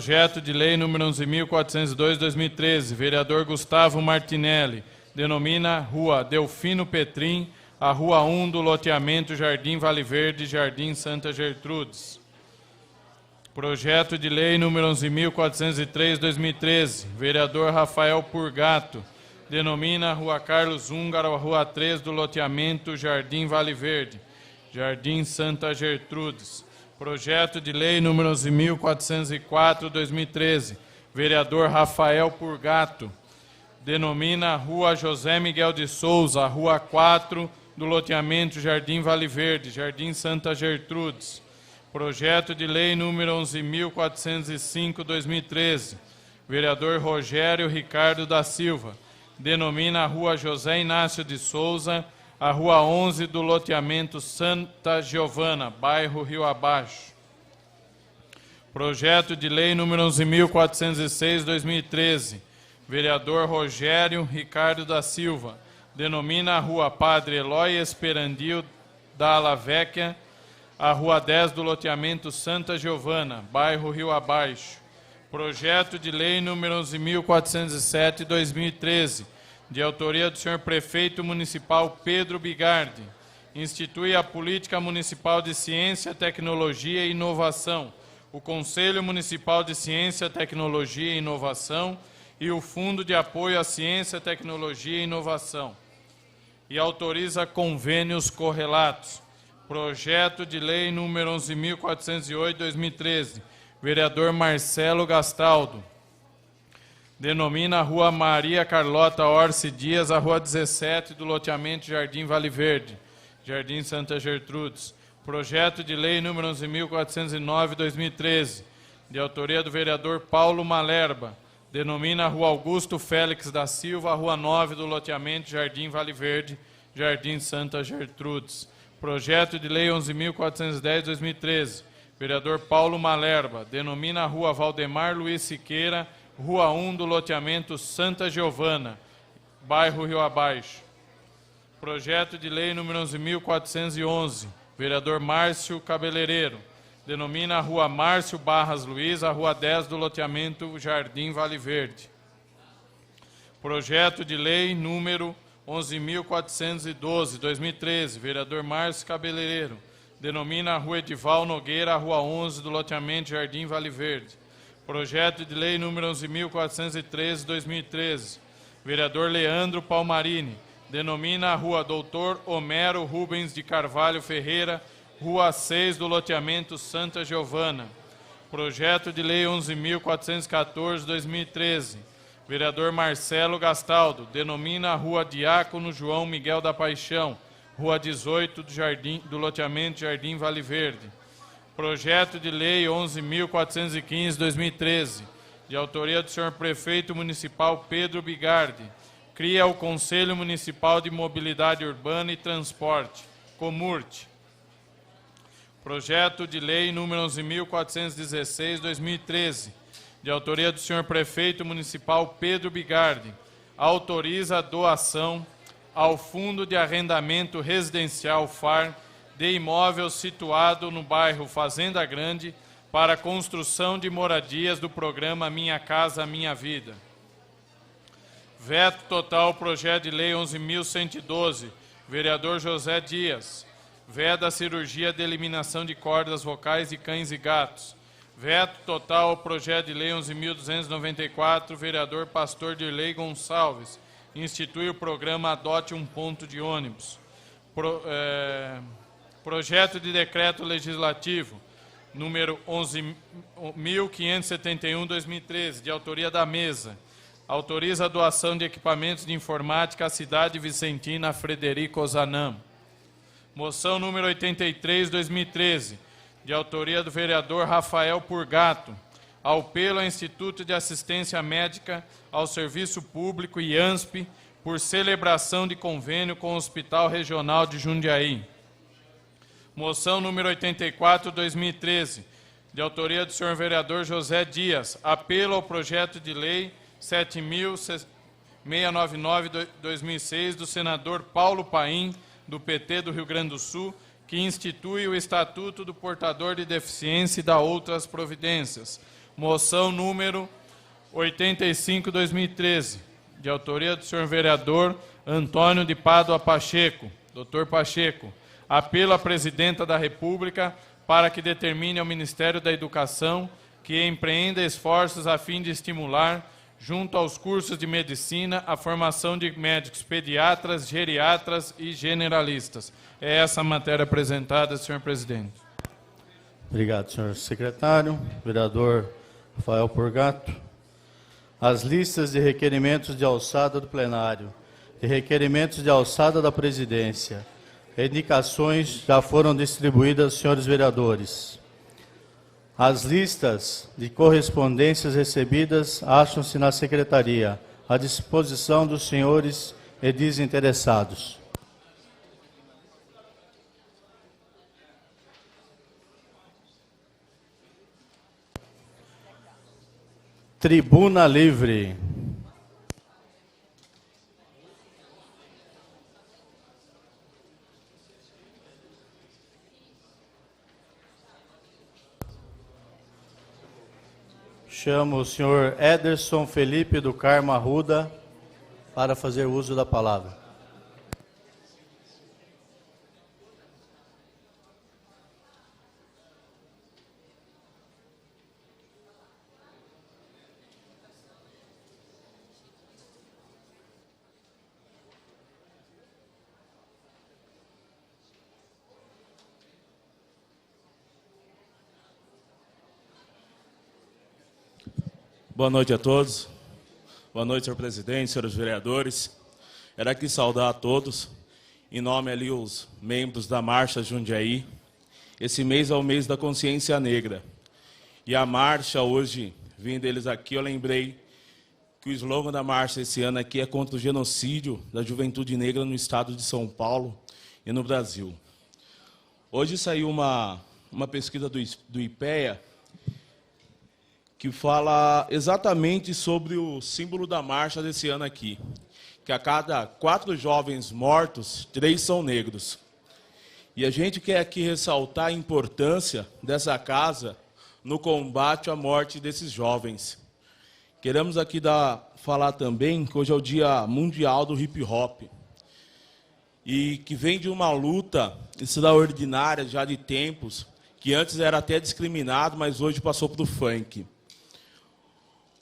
Projeto de Lei número 11.402/2013, vereador Gustavo Martinelli, denomina Rua Delfino Petrim, a Rua 1 do loteamento Jardim Vale Verde, Jardim Santa Gertrudes. Projeto de Lei número 11.403/2013, vereador Rafael Purgato, denomina Rua Carlos Húngaro, a Rua 3 do loteamento Jardim Vale Verde, Jardim Santa Gertrudes. Projeto de Lei número 11.404/2013, vereador Rafael Purgato, denomina Rua José Miguel de Souza, a Rua 4 do loteamento Jardim Vale Verde, Jardim Santa Gertrudes. Projeto de Lei número 11.405/2013, vereador Rogério Ricardo da Silva, denomina a Rua José Inácio de Souza, a Rua 11 do loteamento Santa Giovana, bairro Rio Abaixo. Projeto de Lei número 11.406/2013, vereador Rogério Ricardo da Silva, denomina a Rua Padre Eloy Esperandio da Alavecchia, a Rua 10 do loteamento Santa Giovana, bairro Rio Abaixo. Projeto de Lei número 11.407/2013, de autoria do senhor Prefeito Municipal Pedro Bigardi, institui a Política Municipal de Ciência, Tecnologia e Inovação, o Conselho Municipal de Ciência, Tecnologia e Inovação e o Fundo de Apoio à Ciência, Tecnologia e Inovação, e autoriza convênios correlatos. Projeto de Lei número 11.408/2013, vereador Marcelo Gastaldo, denomina a Rua Maria Carlota Orsi Dias, a Rua 17 do loteamento Jardim Vale Verde, Jardim Santa Gertrudes. Projeto de Lei número 11.409/2013, de autoria do vereador Paulo Malerba, denomina a Rua Augusto Félix da Silva, a Rua 9 do loteamento Jardim Vale Verde, Jardim Santa Gertrudes. Projeto de Lei 11.410/2013, vereador Paulo Malerba, denomina a Rua Valdemar Luiz Siqueira, Rua 1 do loteamento Santa Giovana, bairro Rio Abaixo. Projeto de Lei número 11.411, vereador Márcio Cabeleireiro, denomina a Rua Márcio Barras Luiz, a Rua 10 do loteamento Jardim Vale Verde. Projeto de Lei número 11.412/2013, vereador Márcio Cabeleireiro, denomina a Rua Edival Nogueira, a Rua 11 do loteamento Jardim Vale Verde. Projeto de Lei número 11.413/2013, vereador Leandro Palmarini, denomina a Rua Doutor Homero Rubens de Carvalho Ferreira, Rua 6 do loteamento Santa Giovana. Projeto de Lei 11.414/2013, vereador Marcelo Gastaldo, denomina a Rua Diácono João Miguel da Paixão, Rua 18 do loteamento Jardim Vale Verde. Projeto de Lei 11.415/2013, de autoria do senhor Prefeito Municipal Pedro Bigardi, cria o Conselho Municipal de Mobilidade Urbana e Transporte, COMURT. Projeto de Lei número 11.416/2013, de autoria do senhor Prefeito Municipal Pedro Bigardi, autoriza a doação ao Fundo de Arrendamento Residencial FAR de imóvel situado no bairro Fazenda Grande para a construção de moradias do programa Minha Casa Minha Vida. Veto total projeto de lei 11.112, vereador José Dias. Veda a cirurgia de eliminação de cordas vocais de cães e gatos. Veto total projeto de lei 11.294, vereador Pastor Dirley Gonçalves. Institui o programa Adote um Ponto de Ônibus. Projeto de decreto legislativo número 11.571/2013, de autoria da mesa. Autoriza a doação de equipamentos de informática à cidade vicentina Frederico Ozanam. Moção número 83/2013, de autoria do vereador Rafael Purgato. Apelo ao Instituto de Assistência Médica ao Serviço Público e ANSP por celebração de convênio com o Hospital Regional de Jundiaí. Moção número 84/2013, de autoria do senhor vereador José Dias. Apelo ao projeto de lei 7.699/2006 do senador Paulo Paim, do PT do Rio Grande do Sul, que institui o Estatuto do Portador de Deficiência e dá outras providências. Moção número 85/2013, de autoria do senhor vereador Antônio de Pádua Pacheco. Doutor Pacheco, apelo à Presidenta da República para que determine ao Ministério da Educação que empreenda esforços a fim de estimular, junto aos cursos de medicina, a formação de médicos pediatras, geriatras e generalistas. É essa a matéria apresentada, senhor presidente. Obrigado, senhor secretário. Vereador Rafael Porgato. As listas de requerimentos de alçada do plenário, de requerimentos de alçada da presidência, indicações já foram distribuídas aos senhores vereadores. As listas de correspondências recebidas acham-se na secretaria, à disposição dos senhores edis interessados. Tribuna livre. Chamo o senhor Ederson Felipe do Carmo Arruda para fazer uso da palavra. Boa noite a todos. Boa noite, senhor presidente, senhores vereadores. Era aqui saudar a todos, em nome ali os membros da Marcha Jundiaí. Esse mês é o mês da consciência negra. E a marcha hoje, vindo eles aqui, eu lembrei que o slogan da marcha esse ano aqui é contra o genocídio da juventude negra no estado de São Paulo e no Brasil. Hoje saiu uma pesquisa do IPEA, que fala exatamente sobre o símbolo da marcha desse ano aqui, que a cada 4 jovens mortos, 3 são negros. E a gente quer aqui ressaltar a importância dessa casa no combate à morte desses jovens. Queremos aqui falar também que hoje é o Dia Mundial do Hip Hop, e que vem de uma luta extraordinária já de tempos, que antes era até discriminado, mas hoje passou para o funk.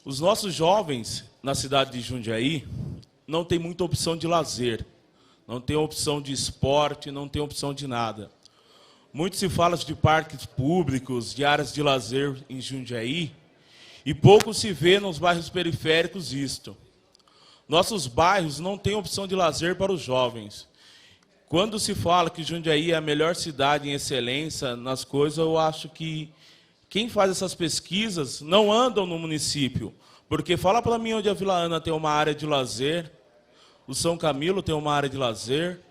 Os nossos jovens na cidade de Jundiaí não tem muita opção de lazer, não tem opção de esporte, não tem opção de nada. Muito se fala de parques públicos, de áreas de lazer em Jundiaí, e pouco se vê nos bairros periféricos isto. Nossos bairros não têm opção de lazer para os jovens. Quando se fala que Jundiaí é a melhor cidade em excelência nas coisas, eu acho que quem faz essas pesquisas não andam no município, porque fala para mim onde a Vila Ana tem uma área de lazer, o São Camilo tem uma área de lazer,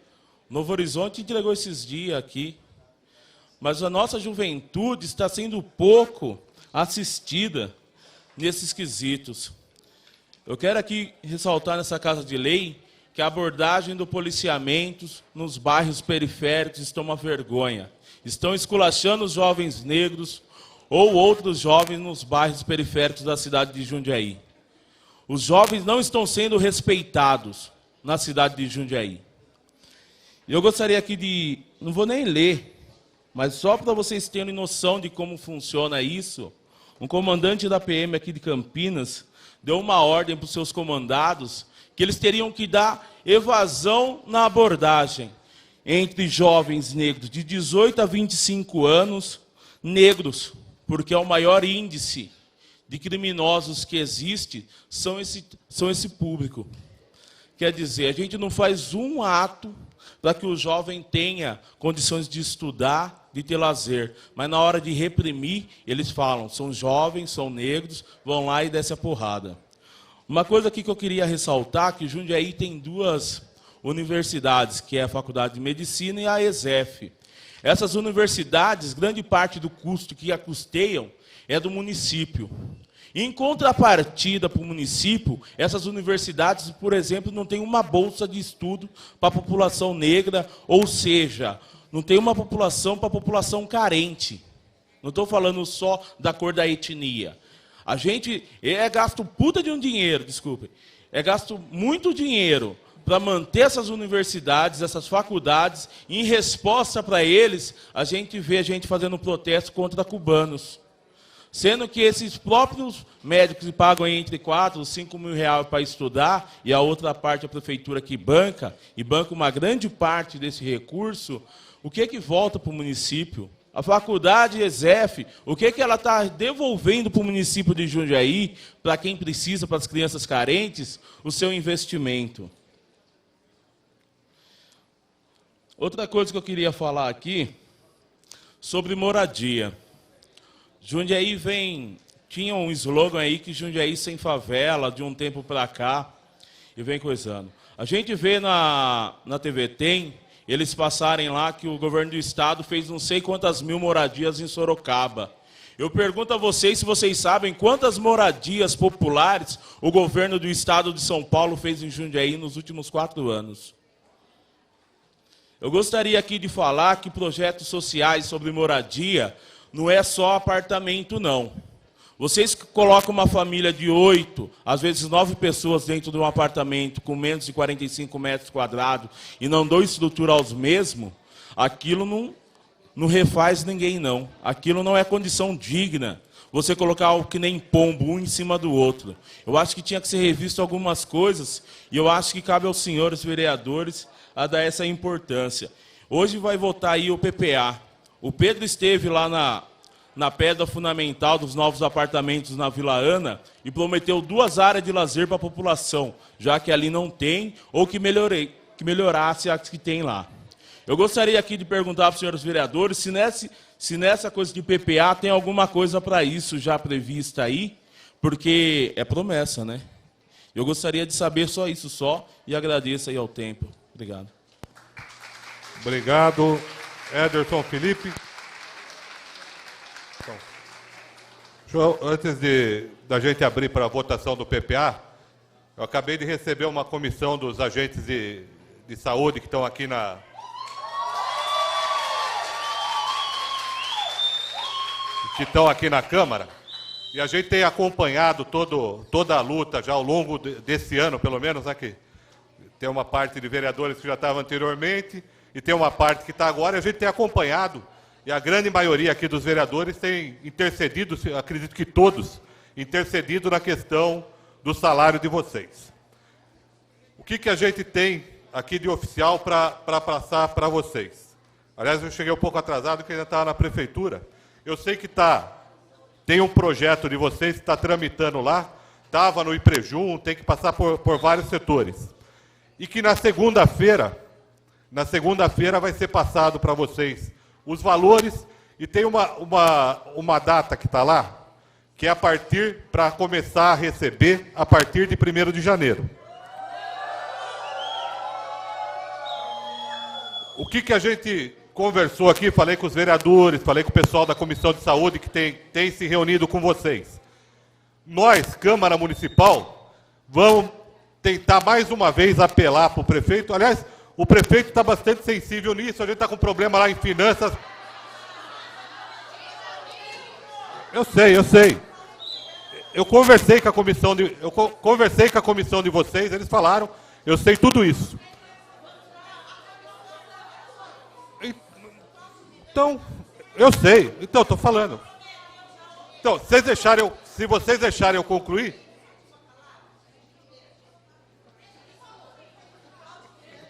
Novo Horizonte entregou esses dias aqui, mas a nossa juventude está sendo pouco assistida nesses quesitos. Eu quero aqui ressaltar nessa Casa de Lei que a abordagem do policiamento nos bairros periféricos está uma vergonha. Estão esculachando os jovens negros, ou outros jovens nos bairros periféricos da cidade de Jundiaí. Os jovens não estão sendo respeitados na cidade de Jundiaí. Eu gostaria aqui não vou nem ler, mas só para vocês terem noção de como funciona isso, um comandante da PM aqui de Campinas deu uma ordem para os seus comandados que eles teriam que dar evasão na abordagem entre jovens negros de 18 a 25 anos, negros, porque é o maior índice de criminosos que existe, são esse público. Quer dizer, a gente não faz um ato para que o jovem tenha condições de estudar, de ter lazer, mas na hora de reprimir, eles falam, são jovens, são negros, vão lá e descem a porrada. Uma coisa aqui que eu queria ressaltar, que Jundiaí tem 2 universidades, que é a Faculdade de Medicina e a ESEF. Essas universidades, grande parte do custo que a custeiam é do município. Em contrapartida para o município, essas universidades, por exemplo, não têm uma bolsa de estudo para a população negra, ou seja, não tem uma população para a população carente. Não estou falando só da cor da etnia. A gente é gasto puta de um dinheiro, desculpe. É gasto muito dinheiro para manter essas universidades, essas faculdades. E em resposta para eles, a gente vê a gente fazendo protesto contra cubanos. Sendo que esses próprios médicos que pagam entre 4 e 5 mil reais para estudar, e a outra parte a prefeitura que banca, e banca uma grande parte desse recurso, o que volta para o município? A faculdade ESEF, o que ela está devolvendo para o município de Jundiaí, para quem precisa, para as crianças carentes, o seu investimento? Outra coisa que eu queria falar aqui, sobre moradia. Jundiaí tinha um slogan aí que Jundiaí sem favela, de um tempo para cá, e vem coisando. A gente vê na TV Tem, eles passarem lá que o governo do estado fez não sei quantas mil moradias em Sorocaba. Eu pergunto a vocês se vocês sabem quantas moradias populares o governo do estado de São Paulo fez em Jundiaí nos últimos 4 anos. Eu gostaria aqui de falar que projetos sociais sobre moradia não é só apartamento, não. Vocês que colocam uma família de 8, às vezes 9 pessoas dentro de um apartamento com menos de 45 metros quadrados e não dão estrutura aos mesmos, aquilo não refaz ninguém, não. Aquilo não é condição digna. Você colocar algo que nem pombo, um em cima do outro. Eu acho que tinha que ser revisto algumas coisas e eu acho que cabe aos senhores vereadores a dar essa importância. Hoje vai votar aí o PPA. O Pedro esteve lá na pedra fundamental dos novos apartamentos na Vila Ana e prometeu 2 áreas de lazer para a população, já que ali não tem, ou que melhorasse as que tem lá. Eu gostaria aqui de perguntar para os senhores vereadores se nessa coisa de PPA tem alguma coisa para isso já prevista aí, porque é promessa, né? Eu gostaria de saber só isso e agradeço aí ao tempo. Obrigado. Obrigado, Ederson Felipe. Então, antes da gente abrir para a votação do PPA, eu acabei de receber uma comissão dos agentes de saúde que estão aqui na Câmara, e a gente tem acompanhado toda a luta já ao longo desse ano, pelo menos, né, que tem uma parte de vereadores que já estavam anteriormente e tem uma parte que está agora, e a gente tem acompanhado, e a grande maioria aqui dos vereadores tem intercedido, acredito que todos, intercedido na questão do salário de vocês. O que a gente tem aqui de oficial para passar para vocês? Aliás, eu cheguei um pouco atrasado, porque ainda estava na prefeitura. Eu sei que tem um projeto de vocês que está tramitando lá, estava no IPREJUM, tem que passar por vários setores. E que na segunda-feira vai ser passado para vocês os valores, e tem uma data que está lá, que é para começar a receber a partir de 1º de janeiro. O que a gente conversou aqui, falei com os vereadores, falei com o pessoal da Comissão de Saúde que tem se reunido com vocês. Nós, Câmara Municipal, vamos tentar mais uma vez apelar para o prefeito. Aliás, o prefeito está bastante sensível nisso, a gente está com problema lá em finanças. Eu sei. Eu conversei com a comissão de vocês, eles falaram, eu sei tudo isso. Então, eu sei, então estou falando. Então, se vocês deixarem eu concluir.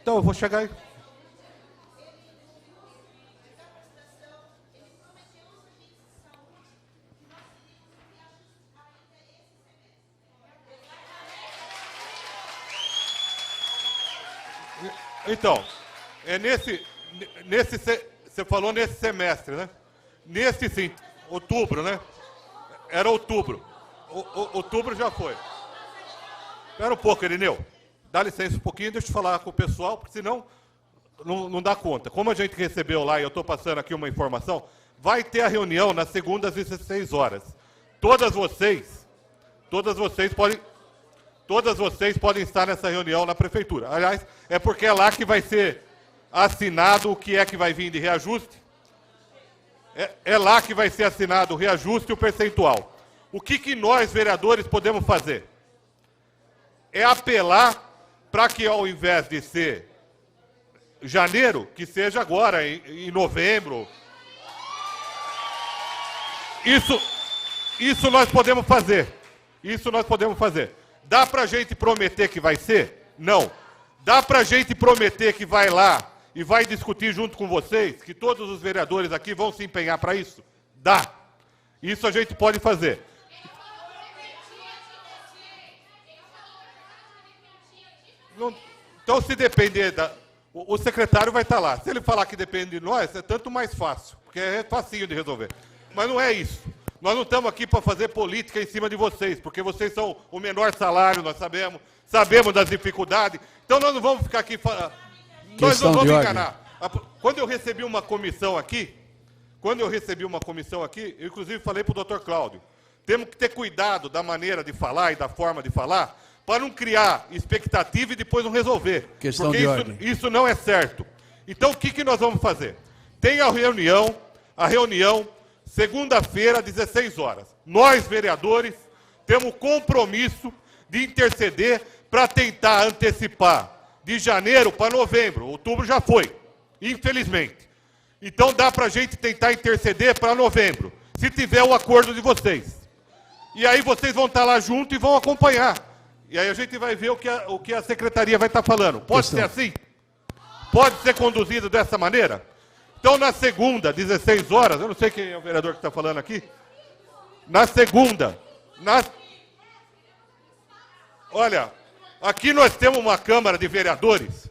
Então, eu vou chegar aí. Então, é você falou nesse semestre, né? Nesse, sim, outubro, né? Era outubro. Outubro já foi. Espera um pouco, Irineu. Dá licença um pouquinho, deixa eu falar com o pessoal, porque senão não dá conta. Como a gente recebeu lá, e eu estou passando aqui uma informação, vai ter a reunião nas segundas às 16 horas. Todas vocês podem estar nessa reunião na prefeitura. Aliás, é porque é lá que vai ser assinado o que é que vai vir de reajuste. É lá que vai ser assinado o reajuste e o percentual. O que nós, vereadores, podemos fazer? É apelar para que, ao invés de ser janeiro, que seja agora, em novembro. Isso nós podemos fazer. Isso nós podemos fazer. Dá para a gente prometer que vai ser? Não. Dá para a gente prometer que vai lá e vai discutir junto com vocês, que todos os vereadores aqui vão se empenhar para isso? Dá. Isso a gente pode fazer. Então, se depender o secretário vai estar lá. Se ele falar que depende de nós, é tanto mais fácil, porque é facinho de resolver. Mas não é isso. Nós não estamos aqui para fazer política em cima de vocês, porque vocês são o menor salário, nós sabemos das dificuldades. Então, nós não vamos ficar aqui... Nós não vamos enganar. Quando eu recebi uma comissão aqui, eu inclusive falei para o doutor Cláudio, temos que ter cuidado da maneira de falar e da forma de falar, para não criar expectativa e depois não resolver. Questão de ordem. Isso não é certo. Então, o que nós vamos fazer? Tem a reunião, segunda-feira, 16 horas. Nós, vereadores, temos compromisso de interceder para tentar antecipar de janeiro para novembro. Outubro já foi, infelizmente. Então, dá para a gente tentar interceder para novembro, se tiver o acordo de vocês. E aí vocês vão estar lá junto e vão acompanhar. E aí a gente vai ver o que a secretaria vai estar falando. Pode ser assim? Pode ser conduzido dessa maneira? Então, na segunda, 16 horas, eu não sei quem é o vereador que está falando aqui. Na segunda, olha, aqui nós temos uma Câmara de Vereadores.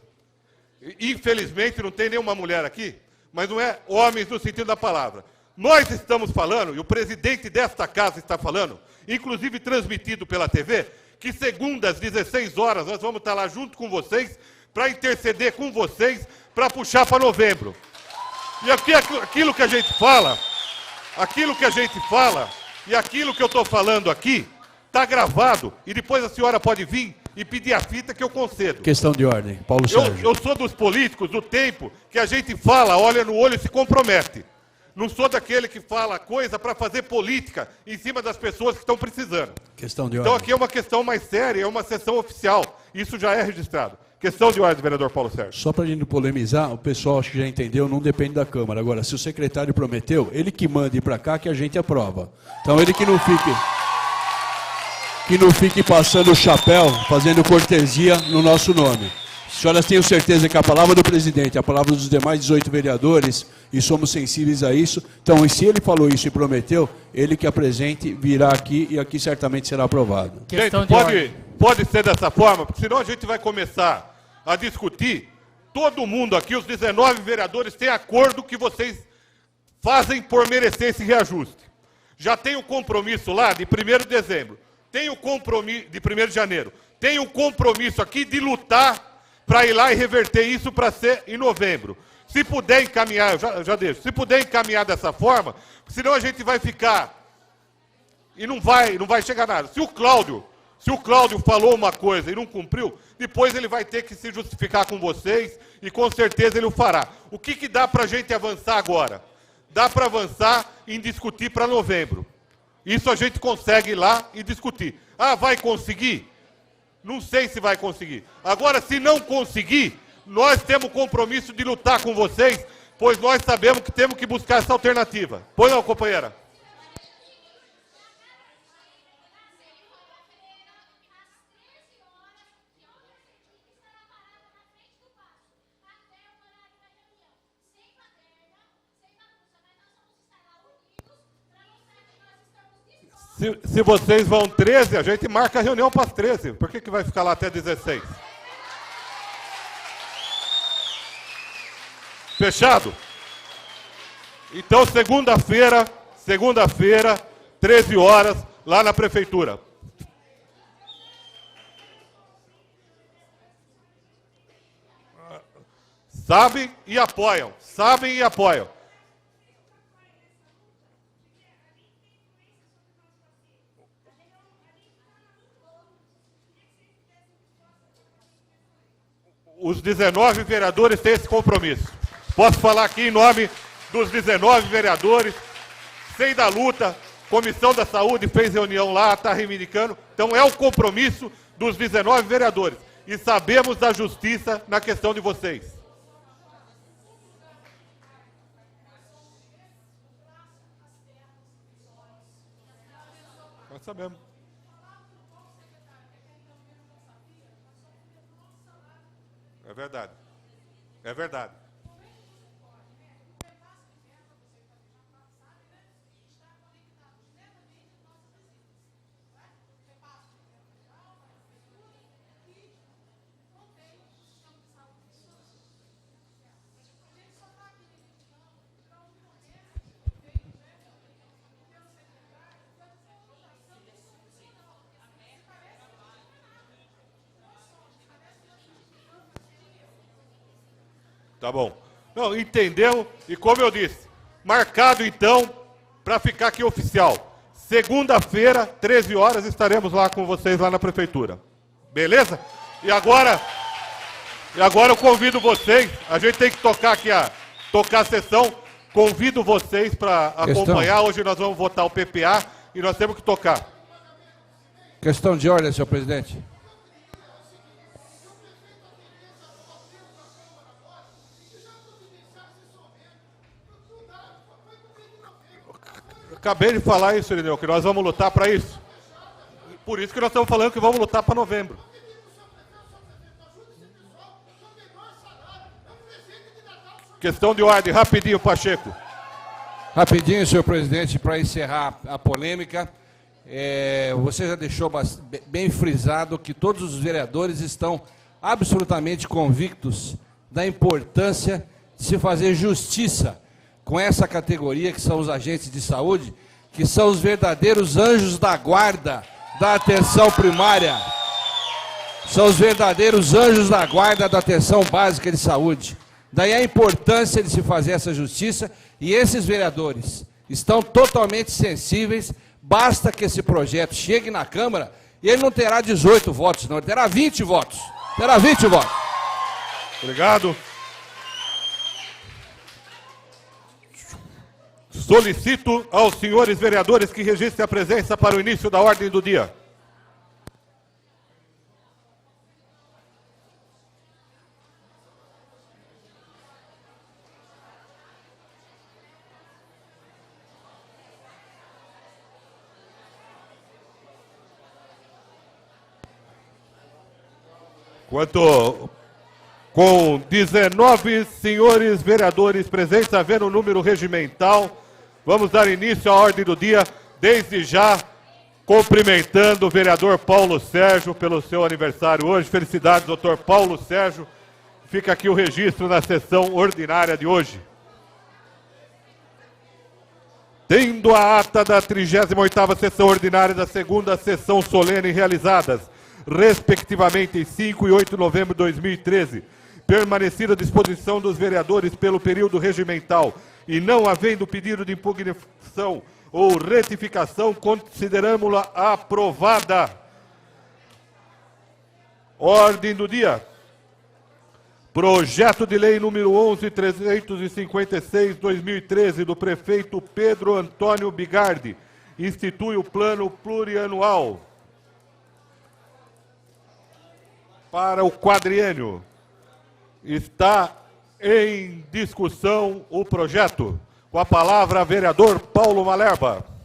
Infelizmente, não tem nenhuma mulher aqui, mas não é homens no sentido da palavra. Nós estamos falando, e o presidente desta casa está falando, inclusive transmitido pela TV, que segunda às 16 horas nós vamos estar lá junto com vocês para interceder com vocês para puxar para novembro. E aquilo que a gente fala e aquilo que eu estou falando aqui está gravado e depois a senhora pode vir e pedir a fita que eu concedo. Questão de ordem, Paulo Sérgio. Eu sou dos políticos do tempo que a gente fala, olha no olho e se compromete. Não sou daquele que fala coisa para fazer política em cima das pessoas que estão precisando. Questão de ordem. Então aqui é uma questão mais séria, é uma sessão oficial. Isso já é registrado. Questão de ordem, vereador Paulo Sérgio. Só para a gente polemizar, o pessoal acho que já entendeu, não depende da Câmara. Agora, se o secretário prometeu, ele que manda ir para cá que a gente aprova. Então ele que não fique passando o chapéu, fazendo cortesia no nosso nome. Senhoras, tenho certeza que a palavra do presidente, a palavra dos demais 18 vereadores, e somos sensíveis a isso. Então, e se ele falou isso e prometeu, ele que apresente, virá aqui e aqui certamente será aprovado. Gente, pode ser dessa forma, porque senão a gente vai começar a discutir. Todo mundo aqui, os 19 vereadores, têm acordo que vocês fazem por merecer esse reajuste. Já tem o compromisso lá de 1º de dezembro, tem o compromisso de 1º de janeiro, tem o compromisso aqui de lutar para ir lá e reverter isso para ser em novembro. Se puder encaminhar, eu já deixo, se puder encaminhar dessa forma, senão a gente vai ficar e não vai chegar nada. Se o Cláudio falou uma coisa e não cumpriu, depois ele vai ter que se justificar com vocês e com certeza ele o fará. O que dá para a gente avançar agora? Dá para avançar em discutir para novembro. Isso a gente consegue ir lá e discutir. Ah, vai conseguir? Não sei se vai conseguir. Agora, se não conseguir, nós temos o compromisso de lutar com vocês, pois nós sabemos que temos que buscar essa alternativa. Pois não, companheira? Se vocês vão 13, a gente marca a reunião para as 13. Por que vai ficar lá até 16? Fechado? Então, segunda-feira, 13 horas, lá na prefeitura. Sabem e apoiam. Os 19 vereadores têm esse compromisso. Posso falar aqui em nome dos 19 vereadores, sei da luta, Comissão da Saúde fez reunião lá, está reivindicando. Então é o compromisso dos 19 vereadores. E sabemos da justiça na questão de vocês. Nós sabemos. É verdade. É verdade. Tá bom. Não, entendeu? E como eu disse, marcado então, para ficar aqui oficial. Segunda-feira, 13 horas, estaremos lá com vocês lá na prefeitura. Beleza? E agora eu convido vocês, a gente tem que tocar aqui tocar a sessão. Convido vocês para acompanhar. Hoje nós vamos votar o PPA e nós temos que tocar. Questão de ordem, senhor presidente. Acabei de falar isso, Irineu, que nós vamos lutar para isso. Por isso que nós estamos falando que vamos lutar para novembro. Questão de ordem, rapidinho, Pacheco. Rapidinho, senhor presidente, para encerrar a polêmica. Você já deixou bem frisado que todos os vereadores estão absolutamente convictos da importância de se fazer justiça com essa categoria que são os agentes de saúde, que são os verdadeiros anjos da guarda da atenção primária. São os verdadeiros anjos da guarda da atenção básica de saúde. Daí a importância de se fazer essa justiça, e esses vereadores estão totalmente sensíveis. Basta que esse projeto chegue na Câmara e ele não terá 18 votos, não, ele terá 20 votos. Terá 20 votos. Obrigado. Solicito aos senhores vereadores que registrem a presença para o início da ordem do dia. Com 19 senhores vereadores presentes, havendo o número regimental, vamos dar início à ordem do dia, desde já cumprimentando o vereador Paulo Sérgio pelo seu aniversário hoje. Felicidades, doutor Paulo Sérgio. Fica aqui o registro na sessão ordinária de hoje. Tendo a ata da 38ª sessão ordinária da segunda sessão solene realizadas, respectivamente em 5 e 8 de novembro de 2013, permanecida à disposição dos vereadores pelo período regimental e não havendo pedido de impugnação ou retificação, consideramos-la aprovada. Ordem do dia. Projeto de lei número 11.356/2013 do prefeito Pedro Antônio Bigardi institui o plano plurianual para o quadriênio. Está em discussão o projeto. Com a palavra, vereador Paulo Malherba.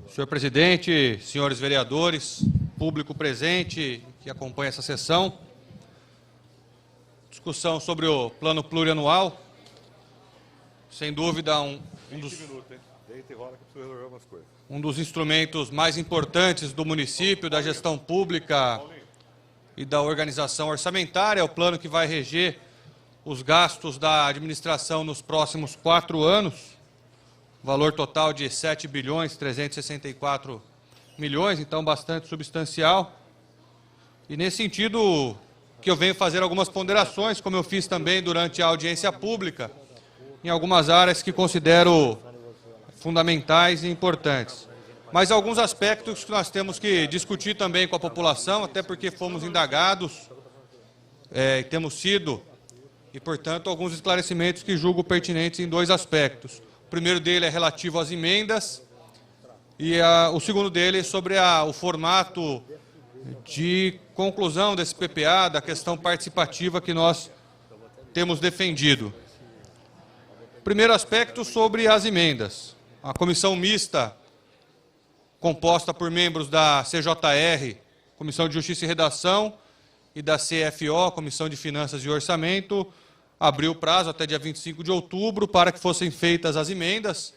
Senhor presidente, senhores vereadores, público presente que acompanha essa sessão, discussão sobre o plano plurianual, sem dúvida um dos instrumentos mais importantes do município, da gestão pública e da organização orçamentária. É o plano que vai reger os gastos da administração nos próximos 4 anos. Valor total de 7.364 milhões, então bastante substancial. E nesse sentido, que eu venho fazer algumas ponderações, como eu fiz também durante a audiência pública, em algumas áreas que considero fundamentais e importantes. Mas alguns aspectos que nós temos que discutir também com a população, até porque fomos indagados, temos sido, e, portanto, alguns esclarecimentos que julgo pertinentes em dois aspectos. O primeiro dele é relativo às emendas, e o segundo dele é sobre o formato de conclusão desse PPA, da questão participativa que nós temos defendido. Primeiro aspecto sobre as emendas. A comissão mista, composta por membros da CJR, Comissão de Justiça e Redação, e da CFO, Comissão de Finanças e Orçamento, abriu o prazo até dia 25 de outubro para que fossem feitas as emendas,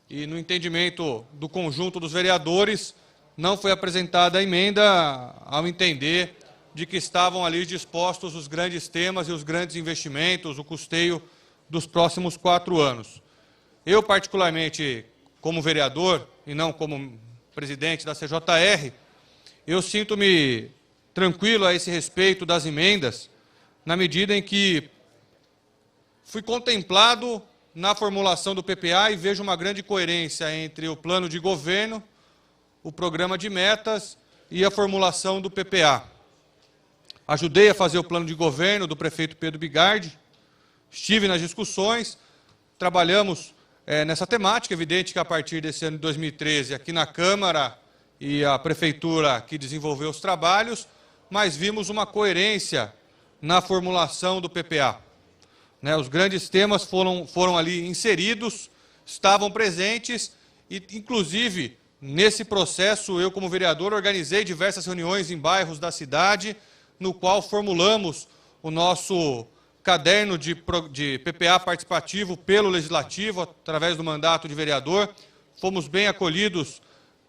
e no entendimento do conjunto dos vereadores, não foi apresentada a emenda ao entender de que estavam ali dispostos os grandes temas e os grandes investimentos, o custeio dos próximos 4 anos. Eu, particularmente, como vereador, e não como presidente da CJR, eu sinto-me tranquilo a esse respeito das emendas, na medida em que fui contemplado na formulação do PPA e vejo uma grande coerência entre o plano de governo, o programa de metas e a formulação do PPA. Ajudei a fazer o plano de governo do prefeito Pedro Bigardi, estive nas discussões, trabalhamos nessa temática, evidente que a partir desse ano de 2013, aqui na Câmara e a Prefeitura que desenvolveu os trabalhos, mas vimos uma coerência na formulação do PPA. Os grandes temas foram ali inseridos, estavam presentes e, inclusive, nesse processo, eu, como vereador, organizei diversas reuniões em bairros da cidade, no qual formulamos o nosso caderno de PPA participativo pelo Legislativo, através do mandato de vereador. Fomos bem acolhidos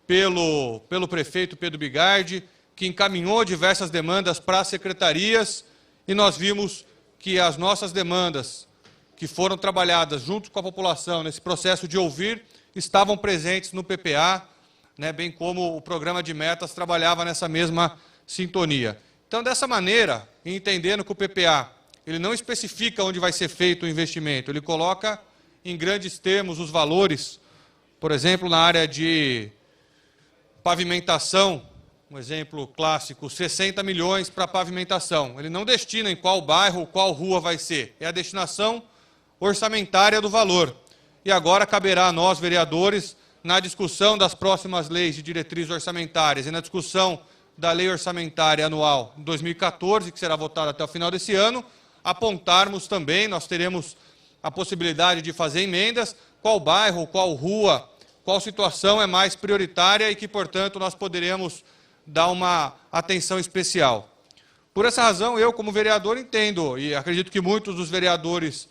pelo prefeito Pedro Bigardi, que encaminhou diversas demandas para as secretarias, e nós vimos que as nossas demandas, que foram trabalhadas junto com a população nesse processo de ouvir, estavam presentes no PPA, bem como o programa de metas trabalhava nessa mesma sintonia. Então, dessa maneira, entendendo que o PPA ele não especifica onde vai ser feito o investimento, ele coloca em grandes termos os valores, por exemplo, na área de pavimentação, um exemplo clássico, 60 milhões para pavimentação. Ele não destina em qual bairro ou qual rua vai ser, é a destinação orçamentária do valor. E agora caberá a nós, vereadores, na discussão das próximas leis de diretrizes orçamentárias e na discussão da lei orçamentária anual 2014, que será votada até o final desse ano, apontarmos também, nós teremos a possibilidade de fazer emendas, qual bairro, qual rua, qual situação é mais prioritária e que, portanto, nós poderemos dar uma atenção especial. Por essa razão, eu, como vereador, entendo, e acredito que muitos dos vereadores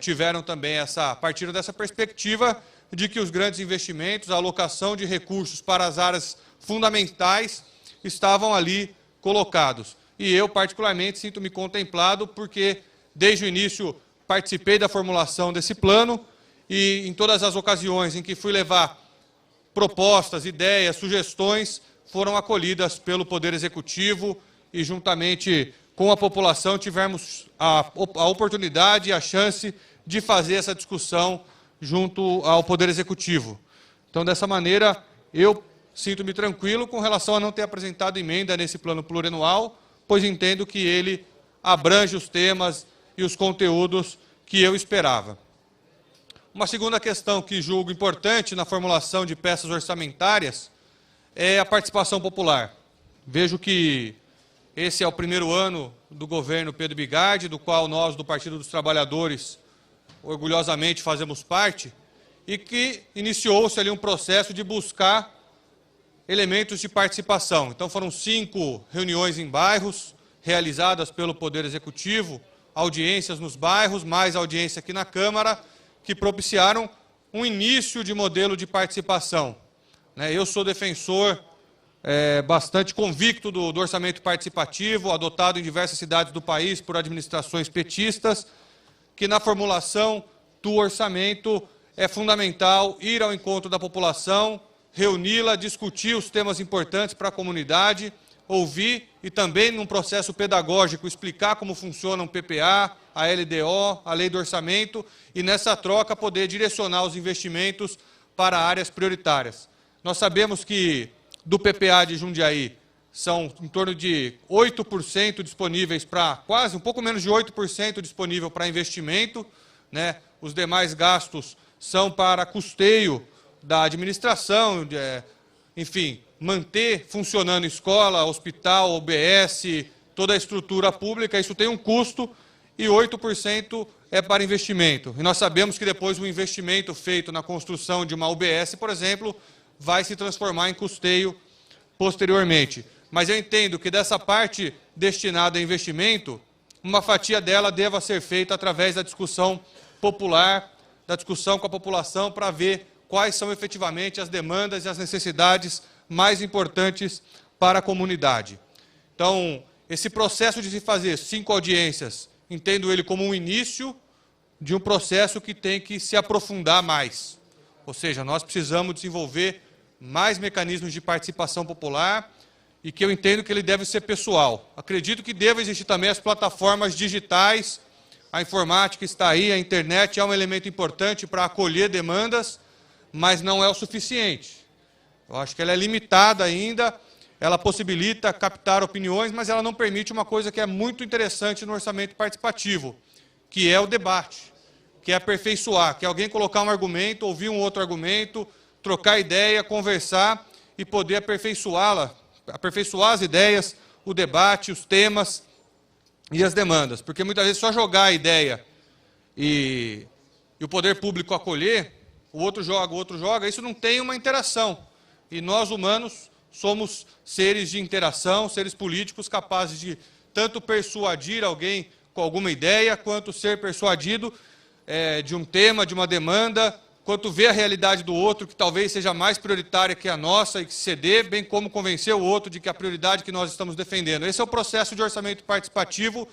tiveram também partiram dessa perspectiva de que os grandes investimentos, a alocação de recursos para as áreas fundamentais estavam ali colocados. E eu, particularmente, sinto-me contemplado porque, desde o início, participei da formulação desse plano e, em todas as ocasiões em que fui levar propostas, ideias, sugestões, foram acolhidas pelo Poder Executivo e, juntamente com a população, tivemos a oportunidade e a chance de fazer essa discussão junto ao Poder Executivo. Então, dessa maneira, eu sinto-me tranquilo com relação a não ter apresentado emenda nesse plano plurianual, pois entendo que ele abrange os temas e os conteúdos que eu esperava. Uma segunda questão que julgo importante na formulação de peças orçamentárias é a participação popular. Vejo que esse é o primeiro ano do governo Pedro Bigardi, do qual nós, do Partido dos Trabalhadores, orgulhosamente fazemos parte, e que iniciou-se ali um processo de buscar elementos de participação. Então foram 5 reuniões em bairros, realizadas pelo Poder Executivo, audiências nos bairros, mais audiência aqui na Câmara, que propiciaram um início de modelo de participação. Eu sou defensor bastante convicto do orçamento participativo, adotado em diversas cidades do país por administrações petistas, que na formulação do orçamento é fundamental ir ao encontro da população, reuni-la, discutir os temas importantes para a comunidade, ouvir e também, num processo pedagógico, explicar como funciona um PPA, a LDO, a lei do orçamento, e nessa troca poder direcionar os investimentos para áreas prioritárias. Nós sabemos que do PPA de Jundiaí são em torno de 8% disponíveis para, quase um pouco menos de 8% disponível para investimento, né? Os demais gastos são para custeio da administração, enfim, manter funcionando escola, hospital, UBS, toda a estrutura pública, isso tem um custo, e 8% é para investimento. E nós sabemos que depois o investimento feito na construção de uma UBS, por exemplo, vai se transformar em custeio posteriormente. Mas eu entendo que dessa parte destinada a investimento, uma fatia dela deva ser feita através da discussão popular, da discussão com a população, para ver quais são efetivamente as demandas e as necessidades mais importantes para a comunidade. Então, esse processo de se fazer 5 audiências, entendo ele como um início de um processo que tem que se aprofundar mais. Ou seja, nós precisamos desenvolver mais mecanismos de participação popular e que eu entendo que ele deve ser pessoal. Acredito que deva existir também as plataformas digitais, a informática está aí, a internet é um elemento importante para acolher demandas, mas não é o suficiente. Eu acho que ela é limitada ainda, ela possibilita captar opiniões, mas ela não permite uma coisa que é muito interessante no orçamento participativo, que é o debate, que é aperfeiçoar, que é alguém colocar um argumento, ouvir um outro argumento, trocar ideia, conversar e poder aperfeiçoar as ideias, o debate, os temas e as demandas. Porque muitas vezes só jogar a ideia e o poder público acolher, o outro joga, isso não tem uma interação. E nós, humanos, somos seres de interação, seres políticos capazes de tanto persuadir alguém com alguma ideia, quanto ser persuadido de um tema, de uma demanda, quanto ver a realidade do outro, que talvez seja mais prioritária que a nossa e que ceder, bem como convencer o outro de que a prioridade que nós estamos defendendo. Esse é o processo de orçamento participativo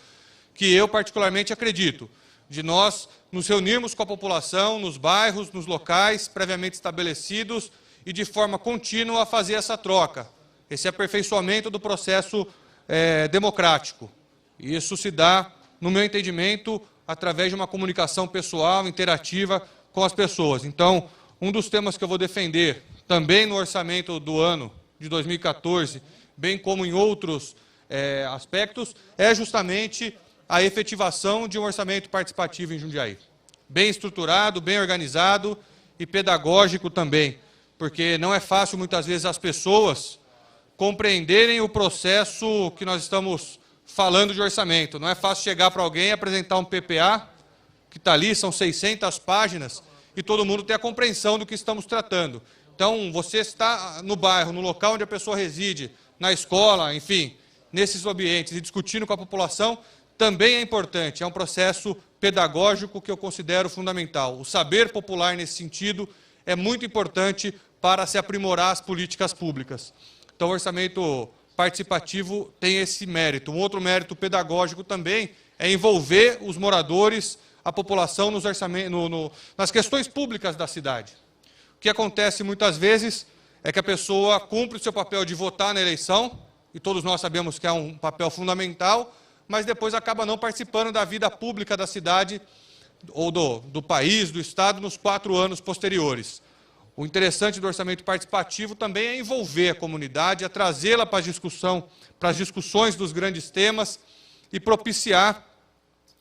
que eu particularmente acredito, de nós nos reunirmos com a população, nos bairros, nos locais previamente estabelecidos e de forma contínua fazer essa troca, esse aperfeiçoamento do processo democrático. E isso se dá, no meu entendimento, através de uma comunicação pessoal, interativa com as pessoas. Então, um dos temas que eu vou defender, também no orçamento do ano de 2014, bem como em outros aspectos, é justamente a efetivação de um orçamento participativo em Jundiaí. Bem estruturado, bem organizado e pedagógico também, porque não é fácil, muitas vezes, as pessoas compreenderem o processo que nós estamos falando de orçamento. Não é fácil chegar para alguém e apresentar um PPA, que está ali, são 600 páginas, e todo mundo tem a compreensão do que estamos tratando. Então, você está no bairro, no local onde a pessoa reside, na escola, enfim, nesses ambientes, e discutindo com a população, também é importante. É um processo pedagógico que eu considero fundamental. O saber popular, nesse sentido, é muito importante para se aprimorar as políticas públicas. Então, o orçamento participativo tem esse mérito. Um outro mérito pedagógico também é envolver os moradores, a população nas questões públicas da cidade. O que acontece muitas vezes é que a pessoa cumpre o seu papel de votar na eleição, e todos nós sabemos que é um papel fundamental, mas depois acaba não participando da vida pública da cidade, ou do país, do Estado, nos 4 anos posteriores. O interessante do orçamento participativo também é envolver a comunidade, é trazê-la para as discussões dos grandes temas e propiciar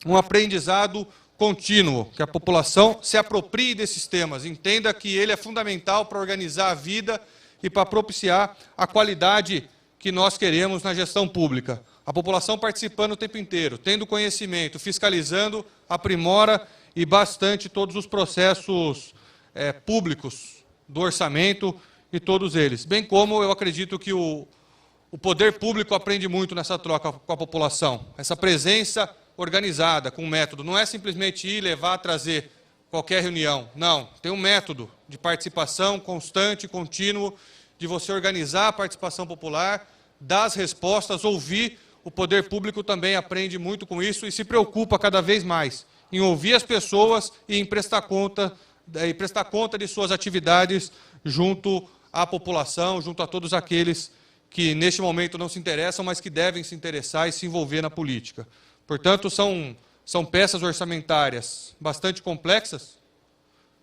um aprendizado contínuo, que a população se aproprie desses temas, entenda que ele é fundamental para organizar a vida e para propiciar a qualidade que nós queremos na gestão pública. A população participando o tempo inteiro, tendo conhecimento, fiscalizando, aprimora e bastante todos os processos públicos do orçamento e todos eles. Bem como eu acredito que o poder público aprende muito nessa troca com a população. Essa presença organizada, com método. Não é simplesmente ir, levar, trazer qualquer reunião. Não, tem um método de participação constante, contínuo, de você organizar a participação popular, dar as respostas, ouvir. O poder público também aprende muito com isso e se preocupa cada vez mais em ouvir as pessoas e em prestar conta de suas atividades junto à população, junto a todos aqueles que neste momento não se interessam, mas que devem se interessar e se envolver na política. Portanto, são peças orçamentárias bastante complexas,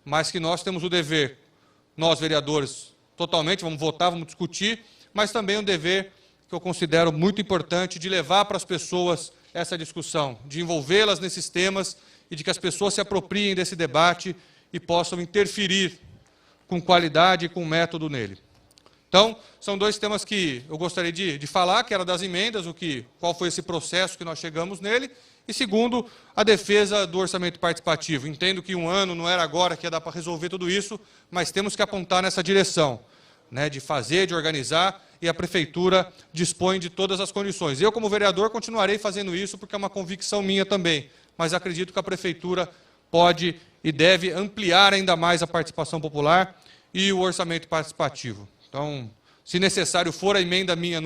mas que nós temos o dever, nós vereadores, totalmente, vamos votar, vamos discutir, mas também um dever que eu considero muito importante de levar para as pessoas essa discussão, de envolvê-las nesses temas e de que as pessoas se apropriem desse debate e possam interferir com qualidade e com método nele. Então, são dois temas que eu gostaria de falar, que era das emendas, qual foi esse processo que nós chegamos nele, e segundo, a defesa do orçamento participativo. Entendo que um ano não era agora que ia dar para resolver tudo isso, mas temos que apontar nessa direção, né, de fazer, de organizar, e a Prefeitura dispõe de todas as condições. Eu, como vereador, continuarei fazendo isso, porque é uma convicção minha também, mas acredito que a Prefeitura pode e deve ampliar ainda mais a participação popular e o orçamento participativo. Então, se necessário for a emenda minha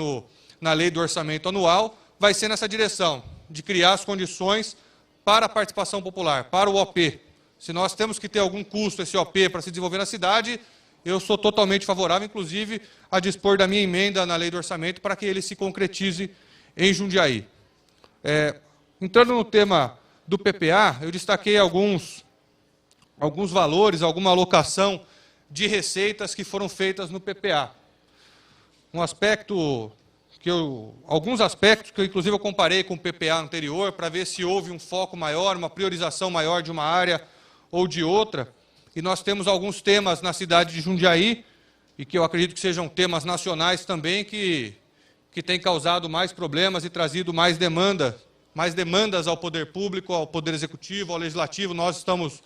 na lei do orçamento anual, vai ser nessa direção, de criar as condições para a participação popular, para o OP. Se nós temos que ter algum custo, esse OP, para se desenvolver na cidade, eu sou totalmente favorável, inclusive, a dispor da minha emenda na lei do orçamento para que ele se concretize em Jundiaí. Entrando no tema do PPA, eu destaquei alguns valores, alguma alocação de receitas que foram feitas no PPA. Alguns aspectos que, inclusive, eu comparei com o PPA anterior para ver se houve um foco maior, uma priorização maior de uma área ou de outra. E nós temos alguns temas na cidade de Jundiaí, e que eu acredito que sejam temas nacionais também, que têm causado mais problemas e trazido mais demandas ao poder público, ao poder executivo, ao legislativo. Nós estamos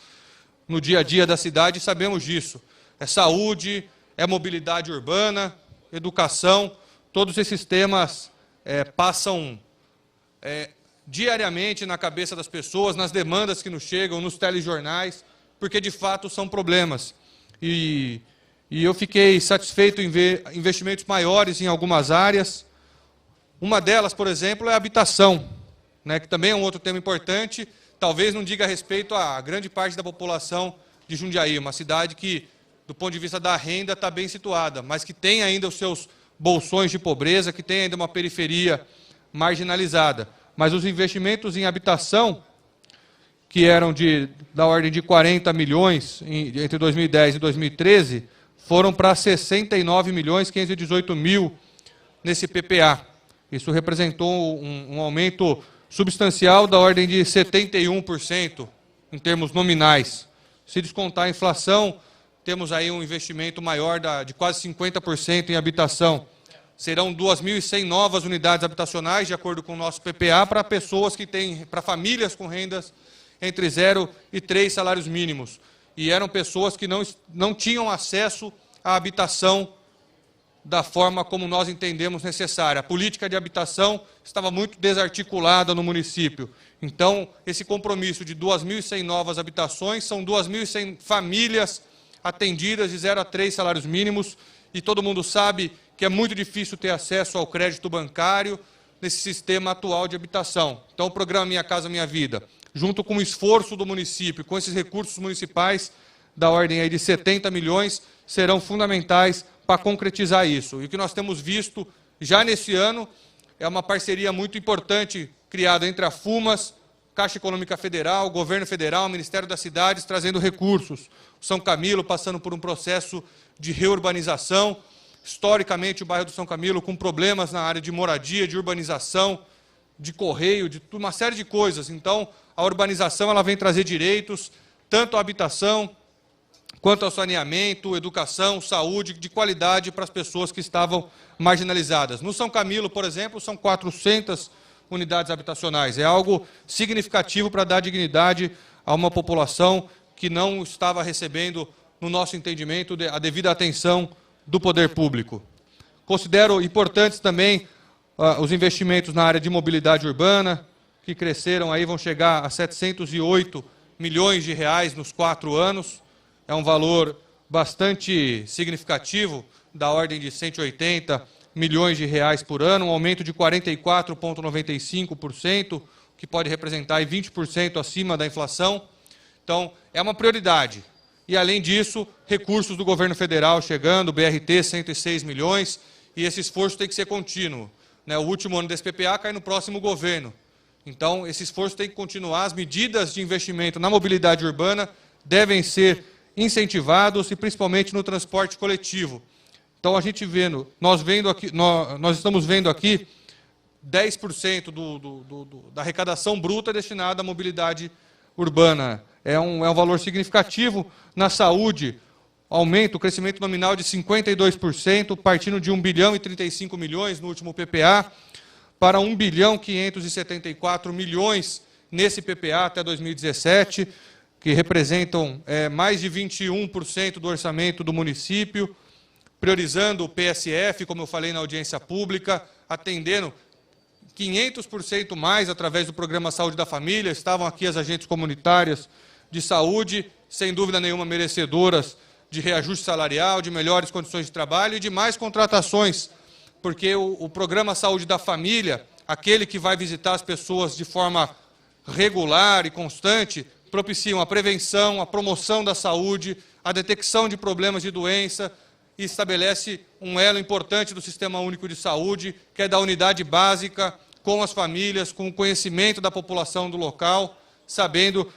no dia a dia da cidade e sabemos disso. É saúde, é mobilidade urbana, educação, todos esses temas passam diariamente na cabeça das pessoas, nas demandas que nos chegam, nos telejornais, porque de fato são problemas. E eu fiquei satisfeito em ver investimentos maiores em algumas áreas. Uma delas, por exemplo, é a habitação, né, que também é um outro tema importante, talvez não diga respeito à grande parte da população de Jundiaí, uma cidade que, do ponto de vista da renda, está bem situada, mas que tem ainda os seus bolsões de pobreza, que tem ainda uma periferia marginalizada. Mas os investimentos em habitação, que eram da ordem de 40 milhões entre 2010 e 2013, foram para 69 milhões 518 mil nesse PPA. Isso representou um aumento substancial da ordem de 71% em termos nominais. Se descontar a inflação, temos aí um investimento maior de quase 50% em habitação. Serão 2.100 novas unidades habitacionais, de acordo com o nosso PPA, para pessoas para famílias com rendas entre 0 e 3 salários mínimos. E eram pessoas que não tinham acesso à habitação da forma como nós entendemos necessária. A política de habitação estava muito desarticulada no município. Então, esse compromisso de 2.100 novas habitações, são 2.100 famílias atendidas de 0 a 3 salários mínimos, e todo mundo sabe que é muito difícil ter acesso ao crédito bancário nesse sistema atual de habitação. Então, o programa Minha Casa Minha Vida, junto com o esforço do município, com esses recursos municipais da ordem aí de 70 milhões, serão fundamentais para concretizar isso. E o que nós temos visto já nesse ano é uma parceria muito importante criada entre a FUMAS, Caixa Econômica Federal, Governo Federal, Ministério das Cidades, trazendo recursos. O São Camilo passando por um processo de reurbanização. Historicamente, o bairro do São Camilo com problemas na área de moradia, de urbanização, de correio, de uma série de coisas. Então, a urbanização ela vem trazer direitos, tanto à habitação, quanto ao saneamento, educação, saúde, de qualidade para as pessoas que estavam marginalizadas. No São Camilo, por exemplo, são 400 unidades habitacionais. É algo significativo para dar dignidade a uma população que não estava recebendo, no nosso entendimento, a devida atenção do poder público. Considero importantes também os investimentos na área de mobilidade urbana, que cresceram aí, vão chegar a 708 milhões de reais nos 4 anos. É um valor bastante significativo, da ordem de 180 milhões de reais por ano, um aumento de 44,95%, que pode representar aí 20% acima da inflação. Então, é uma prioridade. E, além disso, recursos do governo federal chegando, BRT, 106 milhões, e esse esforço tem que ser contínuo, né? O último ano desse PPA cai no próximo governo. Então, esse esforço tem que continuar. As medidas de investimento na mobilidade urbana devem ser incentivados, e principalmente no transporte coletivo. Então, nós estamos vendo aqui 10% da arrecadação bruta destinada à mobilidade urbana. É um valor significativo. Na saúde, aumenta o crescimento nominal de 52%, partindo de 1 bilhão e 35 milhões no último PPA, para 1 bilhão 574 milhões nesse PPA até 2017, que representam mais de 21% do orçamento do município, priorizando o PSF, como eu falei na audiência pública, atendendo 500% mais através do Programa Saúde da Família. Estavam aqui as agentes comunitárias de saúde, sem dúvida nenhuma merecedoras de reajuste salarial, de melhores condições de trabalho e de mais contratações, porque o Programa Saúde da Família, aquele que vai visitar as pessoas de forma regular e constante, propiciam a prevenção, a promoção da saúde, a detecção de problemas de doença, e estabelece um elo importante do Sistema Único de Saúde, que é da unidade básica, com as famílias, com o conhecimento da população do local, sabendo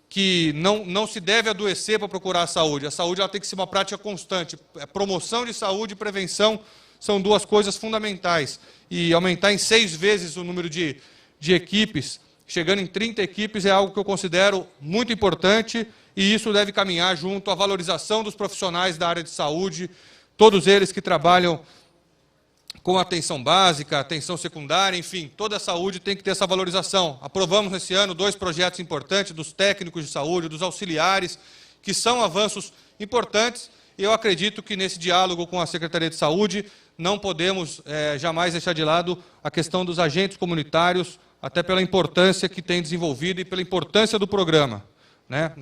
que não se deve adoecer para procurar a saúde. A saúde ela tem que ser uma prática constante. A promoção de saúde e prevenção são duas coisas fundamentais. E aumentar em 6 vezes o número de equipes, chegando em 30 equipes, é algo que eu considero muito importante, e isso deve caminhar junto à valorização dos profissionais da área de saúde, todos eles que trabalham com atenção básica, atenção secundária, enfim, toda a saúde tem que ter essa valorização. Aprovamos nesse ano 2 projetos importantes dos técnicos de saúde, dos auxiliares, que são avanços importantes, e eu acredito que nesse diálogo com a Secretaria de Saúde não podemos jamais deixar de lado a questão dos agentes comunitários, até pela importância que tem desenvolvido e pela importância do programa, né?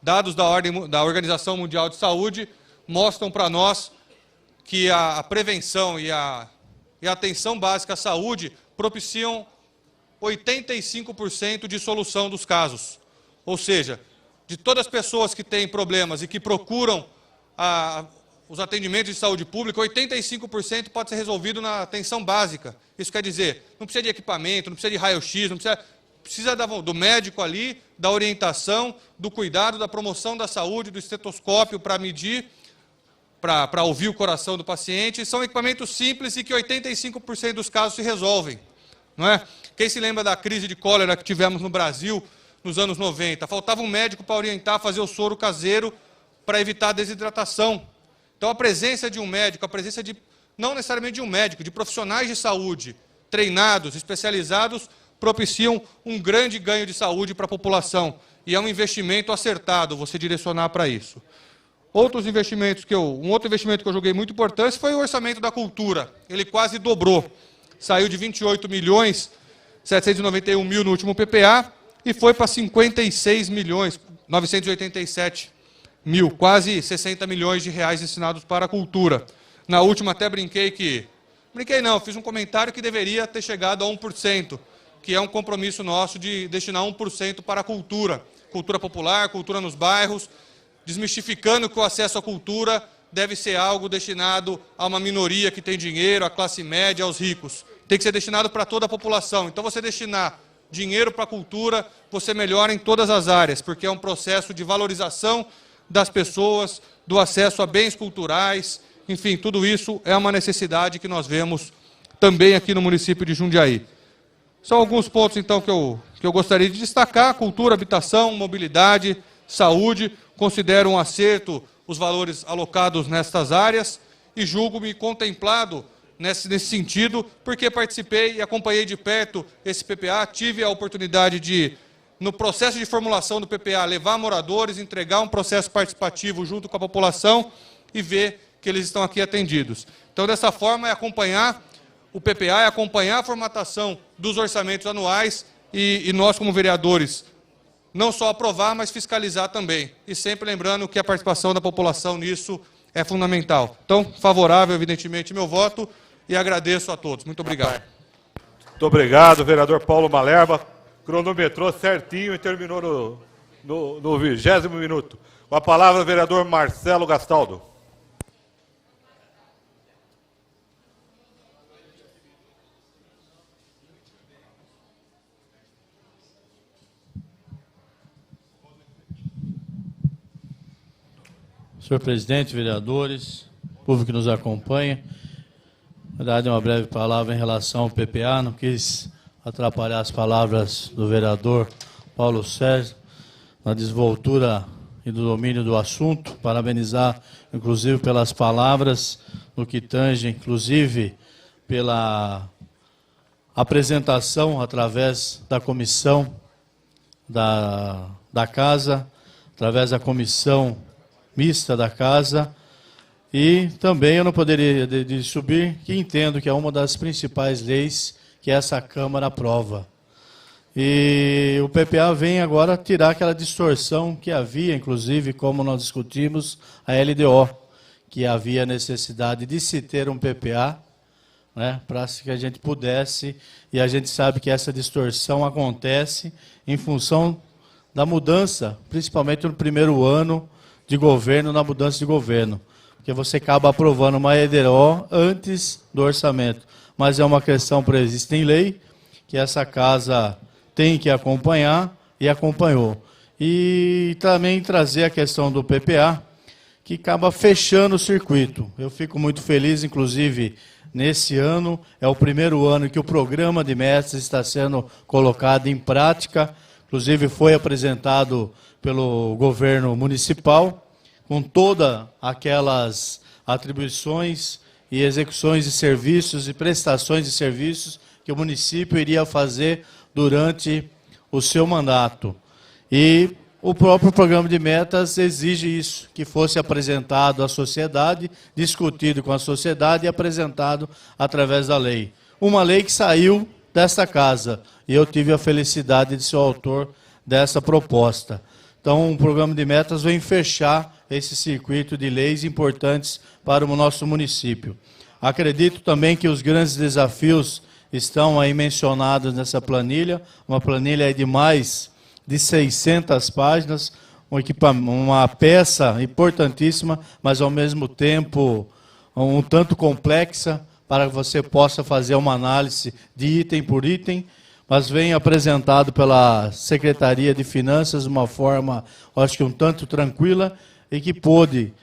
Dados da Organização Mundial de Saúde mostram para nós que a prevenção e a atenção básica à saúde propiciam 85% de solução dos casos. Ou seja, de todas as pessoas que têm problemas e que procuram os atendimentos de saúde pública, 85% pode ser resolvido na atenção básica. Isso quer dizer, não precisa de equipamento, não precisa de raio-x, precisa do médico ali, da orientação, do cuidado, da promoção da saúde, do estetoscópio para medir, para ouvir o coração do paciente. São equipamentos simples e que 85% dos casos se resolvem, não é? Quem se lembra da crise de cólera que tivemos no Brasil nos anos 90? Faltava um médico para orientar a fazer o soro caseiro para evitar a desidratação. Então, a presença de um médico, não necessariamente de um médico, de profissionais de saúde treinados, especializados, propiciam um grande ganho de saúde para a população. E é um investimento acertado você direcionar para isso. Um outro investimento que eu julguei muito importante foi o orçamento da cultura. Ele quase dobrou. Saiu de 28.791.000 no último PPA e foi para 56.987.000, quase 60 milhões de reais destinados para a cultura. Na última até fiz um comentário que deveria ter chegado a 1%, que é um compromisso nosso de destinar 1% para a cultura. Cultura popular, cultura nos bairros, desmistificando que o acesso à cultura deve ser algo destinado a uma minoria que tem dinheiro, à classe média, aos ricos. Tem que ser destinado para toda a população. Então, você destinar dinheiro para a cultura, você melhora em todas as áreas, porque é um processo de valorização das pessoas, do acesso a bens culturais, enfim, tudo isso é uma necessidade que nós vemos também aqui no município de Jundiaí. São alguns pontos, então, que eu gostaria de destacar: cultura, habitação, mobilidade, saúde. Considero um acerto os valores alocados nestas áreas e julgo-me contemplado nesse sentido, porque participei e acompanhei de perto esse PPA, tive a oportunidade de, no processo de formulação do PPA, levar moradores, entregar um processo participativo junto com a população e ver que eles estão aqui atendidos. Então, dessa forma, é acompanhar o PPA, é acompanhar a formatação dos orçamentos anuais e nós, como vereadores, não só aprovar, mas fiscalizar também. E sempre lembrando que a participação da população nisso é fundamental. Então, favorável, evidentemente, meu voto, e agradeço a todos. Muito obrigado. Muito obrigado, vereador Paulo Malherba. Cronometrou certinho e terminou no 20º minuto. Com a palavra, o vereador Marcelo Gastaldo. Senhor presidente, vereadores, público que nos acompanha, na verdade, uma breve palavra em relação ao PPA, não quis atrapalhar as palavras do vereador Paulo Sérgio, na desvoltura e do domínio do assunto, parabenizar, inclusive, pelas palavras, no que tange, inclusive, pela apresentação através da comissão da Casa, através da comissão mista da Casa, e também eu não poderia de subir, que entendo que é uma das principais leis que essa Câmara aprova. E o PPA vem agora tirar aquela distorção que havia, inclusive, como nós discutimos, a LDO, que havia necessidade de se ter um PPA, né, para que a gente pudesse, e a gente sabe que essa distorção acontece em função da mudança, principalmente no primeiro ano de governo, na mudança de governo, porque você acaba aprovando uma LDO antes do orçamento, mas é uma questão prevista em lei, que essa Casa tem que acompanhar, e acompanhou. E também trazer a questão do PPA, que acaba fechando o circuito. Eu fico muito feliz, inclusive, nesse ano, é o primeiro ano que o programa de mestres está sendo colocado em prática, inclusive foi apresentado pelo governo municipal, com todas aquelas atribuições e execuções de serviços e prestações de serviços que o município iria fazer durante o seu mandato. E o próprio programa de metas exige isso, que fosse apresentado à sociedade, discutido com a sociedade e apresentado através da lei. Uma lei que saiu desta Casa, e eu tive a felicidade de ser o autor dessa proposta. Então, o programa de metas vem fechar esse circuito de leis importantes para o nosso município. Acredito também que os grandes desafios estão aí mencionados nessa planilha, uma planilha de mais de 600 páginas, uma peça importantíssima, mas ao mesmo tempo um tanto complexa, para que você possa fazer uma análise de item por item, mas vem apresentado pela Secretaria de Finanças de uma forma, acho que um tanto tranquila, e que pôde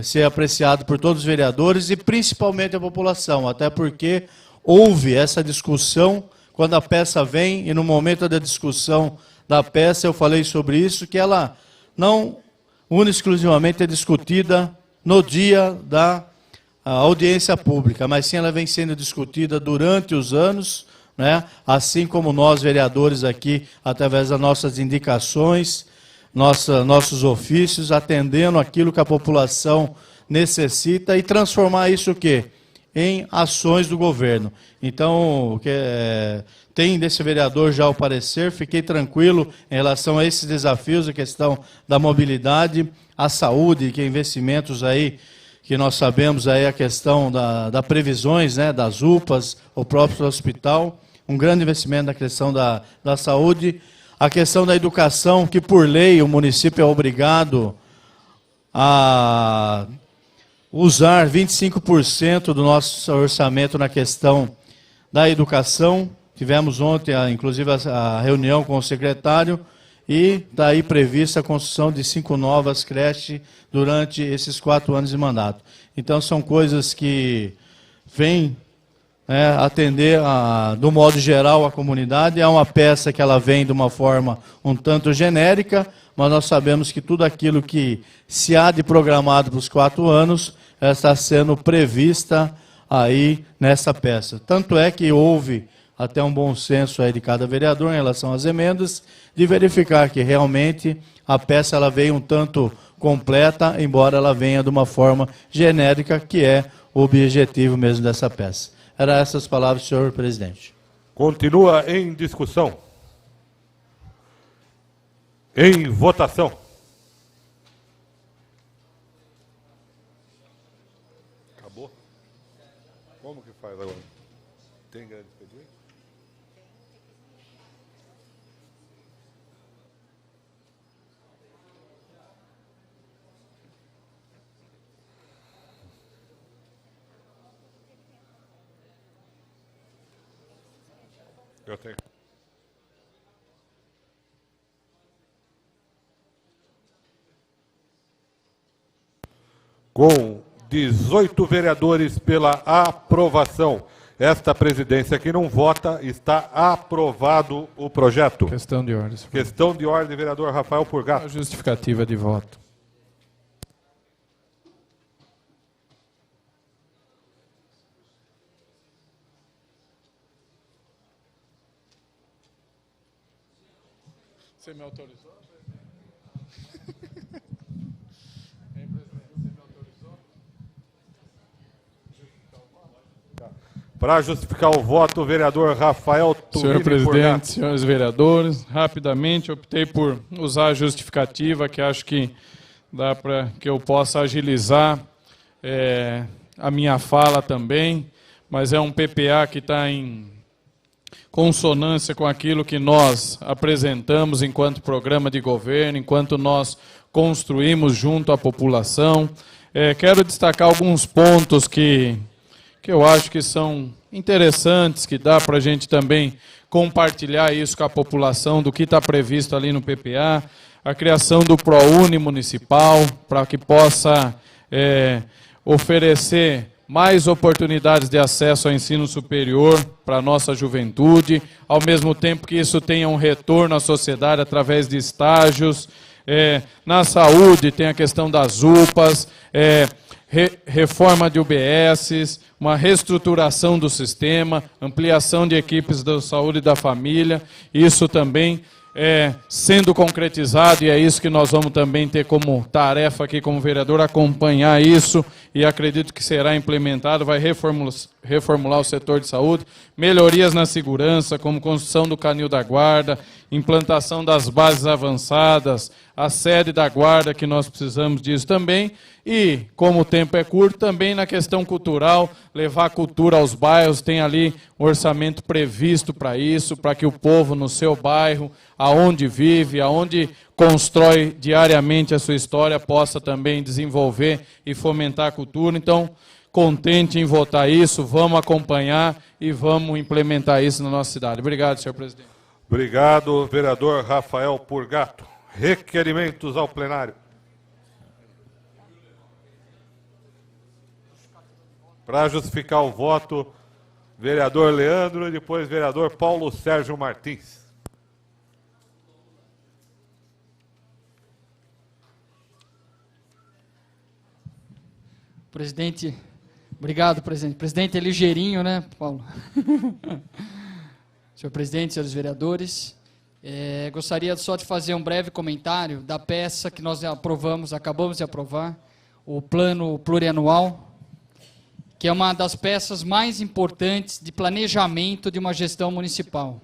ser apreciado por todos os vereadores e principalmente a população, até porque houve essa discussão quando a peça vem, e no momento da discussão da peça eu falei sobre isso, que ela não exclusivamente é discutida no dia da audiência pública, mas sim ela vem sendo discutida durante os anos, né? Assim como nós, vereadores aqui, através das nossas indicações, nossos ofícios, atendendo aquilo que a população necessita e transformar isso o quê? Em ações do governo. Então, tem desse vereador já o parecer, fiquei tranquilo em relação a esses desafios, a questão da mobilidade, a saúde, que investimentos aí, que nós sabemos aí a questão da previsões, né, das UPAs, o próprio hospital, um grande investimento na questão da saúde, a questão da educação, que por lei o município é obrigado a usar 25% do nosso orçamento na questão da educação. Tivemos ontem, inclusive, a reunião com o secretário, e está aí prevista a construção de 5 novas creches durante esses 4 anos de mandato. Então, são coisas que vêm atender, do modo geral, a comunidade. É uma peça que ela vem de uma forma um tanto genérica, mas nós sabemos que tudo aquilo que se há de programado para os 4 anos está sendo prevista aí nessa peça. Tanto é que houve até um bom senso aí de cada vereador em relação às emendas, de verificar que realmente a peça ela veio um tanto completa, embora ela venha de uma forma genérica, que é o objetivo mesmo dessa peça. Eram essas palavras, senhor presidente. Continua em discussão. Em votação. Acabou? Como que faz agora? Tem grande expediente? Eu tenho. Com 18 vereadores pela aprovação. Esta presidência que não vota, está aprovado o projeto. Questão de ordem. Questão de ordem, vereador Rafael Purgato. A justificativa de voto. Você me autorizou? Para justificar o voto, o vereador Rafael Turini Senhor presidente, Purgato. senhores vereadores, rapidamente optei por usar a justificativa, que acho que dá para que eu possa agilizar a minha fala também, mas é um PPA que está em consonância com aquilo que nós apresentamos enquanto programa de governo, enquanto nós construímos junto à população. Quero destacar alguns pontos que eu acho que são interessantes, que dá para a gente também compartilhar isso com a população, do que está previsto ali no PPA, a criação do ProUni municipal, para que possa oferecer mais oportunidades de acesso ao ensino superior para a nossa juventude, ao mesmo tempo que isso tenha um retorno à sociedade através de estágios. Na saúde tem a questão das UPAs, reforma de UBSs, uma reestruturação do sistema, ampliação de equipes da saúde e da família, isso também sendo concretizado, e é isso que nós vamos também ter como tarefa aqui como vereador, acompanhar isso, e acredito que será implementado, vai reformular o setor de saúde, melhorias na segurança, como construção do canil da guarda, implantação das bases avançadas, a sede da guarda, que nós precisamos disso também, e, como o tempo é curto, também na questão cultural, levar a cultura aos bairros, tem ali um orçamento previsto para isso, para que o povo no seu bairro, aonde vive, aonde constrói diariamente a sua história, possa também desenvolver e fomentar a cultura. Então, contente em votar isso, vamos acompanhar e vamos implementar isso na nossa cidade. Obrigado, senhor presidente. Obrigado, vereador Rafael Purgato. Requerimentos ao plenário. Para justificar o voto, vereador Leandro e depois vereador Paulo Sérgio Martins. Presidente, obrigado, presidente. Presidente é ligeirinho, né, Paulo? Senhor presidente, senhores vereadores, gostaria só de fazer um breve comentário da peça que nós acabamos de aprovar, o Plano Plurianual, que é uma das peças mais importantes de planejamento de uma gestão municipal.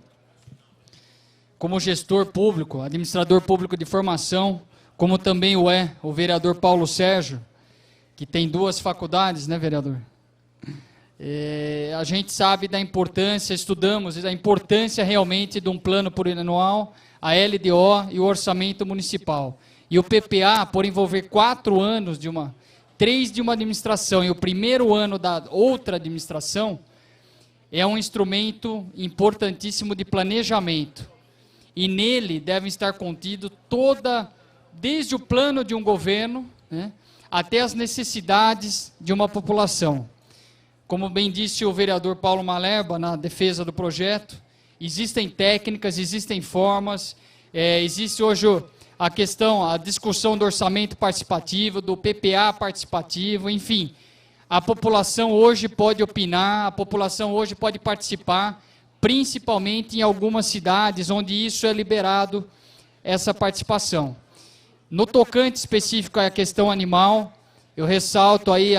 Como gestor público, administrador público de formação, como também o vereador Paulo Sérgio, que tem 2 faculdades, né, vereador? A gente sabe da importância, estudamos da importância realmente de um plano plurianual, a LDO e o orçamento municipal. E o PPA, por envolver 4 anos 3 de uma administração e o primeiro ano da outra administração, é um instrumento importantíssimo de planejamento. E nele devem estar contidos desde o plano de um governo, né, até as necessidades de uma população. Como bem disse o vereador Paulo Malherba na defesa do projeto, existem técnicas, existem formas, existe hoje a discussão do orçamento participativo, do PPA participativo, enfim. A população hoje pode opinar, a população hoje pode participar, principalmente em algumas cidades onde isso é liberado, essa participação. No tocante específico à questão animal, eu ressalto aí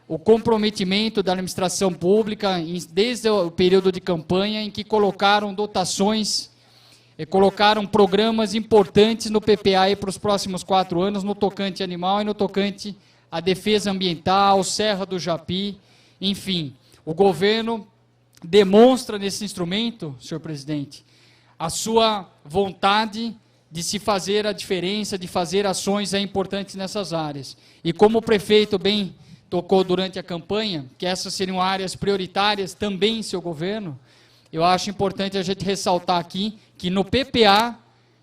o comprometimento da administração pública, desde o período de campanha, em que colocaram dotações, colocaram programas importantes no PPA para os próximos 4 anos, no tocante animal e no tocante à defesa ambiental, Serra do Japi, enfim. O governo demonstra nesse instrumento, senhor presidente, a sua vontade de se fazer a diferença, de fazer ações importantes nessas áreas. E como o prefeito bem tocou durante a campanha, que essas seriam áreas prioritárias também em seu governo, eu acho importante a gente ressaltar aqui que no PPA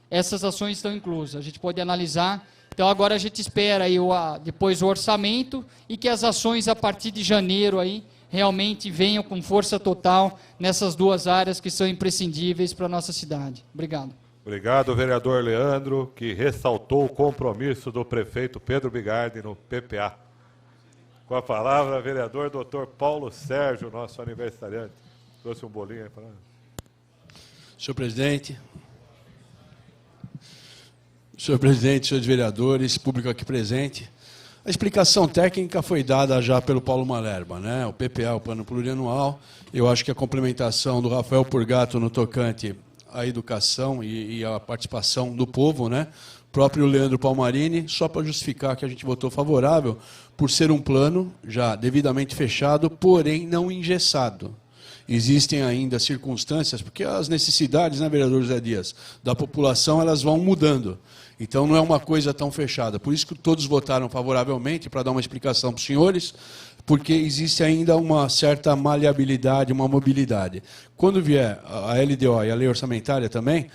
essas ações estão inclusas. A gente pode analisar Então agora a gente espera aí depois o orçamento e que as ações a partir de janeiro aí realmente venham com força total nessas duas áreas que são imprescindíveis para a nossa cidade. Obrigado. Obrigado, vereador Leandro, que ressaltou o compromisso do prefeito Pedro Bigardi no PPA. Com a palavra, vereador Dr. Paulo Sérgio, nosso aniversariante. Trouxe um bolinho aí para nós. Senhor presidente, senhores vereadores, público aqui presente, a explicação técnica foi dada já pelo Paulo Malherba, né? O PPA, o Plano Plurianual. Eu acho que a complementação do Rafael Purgato no tocante à educação e à participação do povo, né? O próprio Leandro Palmarini, só para justificar que a gente votou favorável, por ser um plano já devidamente fechado, porém não engessado. Existem ainda circunstâncias, porque as necessidades, né, vereador Zé Dias, da população, elas vão mudando. Então, não é uma coisa tão fechada. Por isso que todos votaram favoravelmente, para dar uma explicação para os senhores, porque existe ainda uma certa maleabilidade, uma mobilidade. Quando vier a LDO e a lei orçamentária também,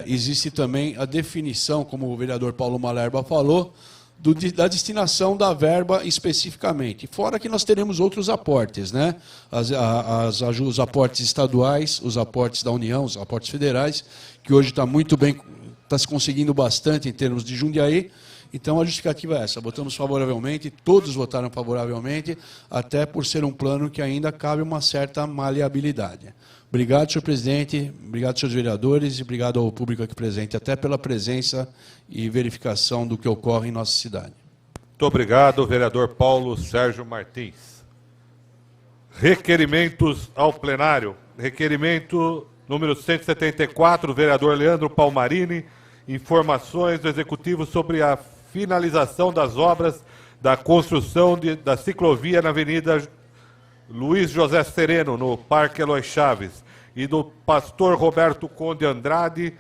existe também a definição, como o vereador Paulo Malherba falou, da destinação da verba especificamente. Fora que nós teremos outros aportes, né? Os aportes estaduais, os aportes da União, os aportes federais, que hoje está muito bem, está se conseguindo bastante em termos de Jundiaí. Então, a justificativa é essa. Votamos favoravelmente, todos votaram favoravelmente, até por ser um plano que ainda cabe uma certa maleabilidade. Obrigado, senhor presidente, obrigado, senhores vereadores, e obrigado ao público aqui presente, até pela presença e verificação do que ocorre em nossa cidade. Muito obrigado, vereador Paulo Sérgio Martins. Requerimentos ao plenário. Requerimento número 174, vereador Leandro Palmarini. Informações do Executivo sobre a finalização das obras da construção da ciclovia na Avenida Luiz José Sereno, no Parque Eloy Chaves, e do pastor Roberto Conde Andrade,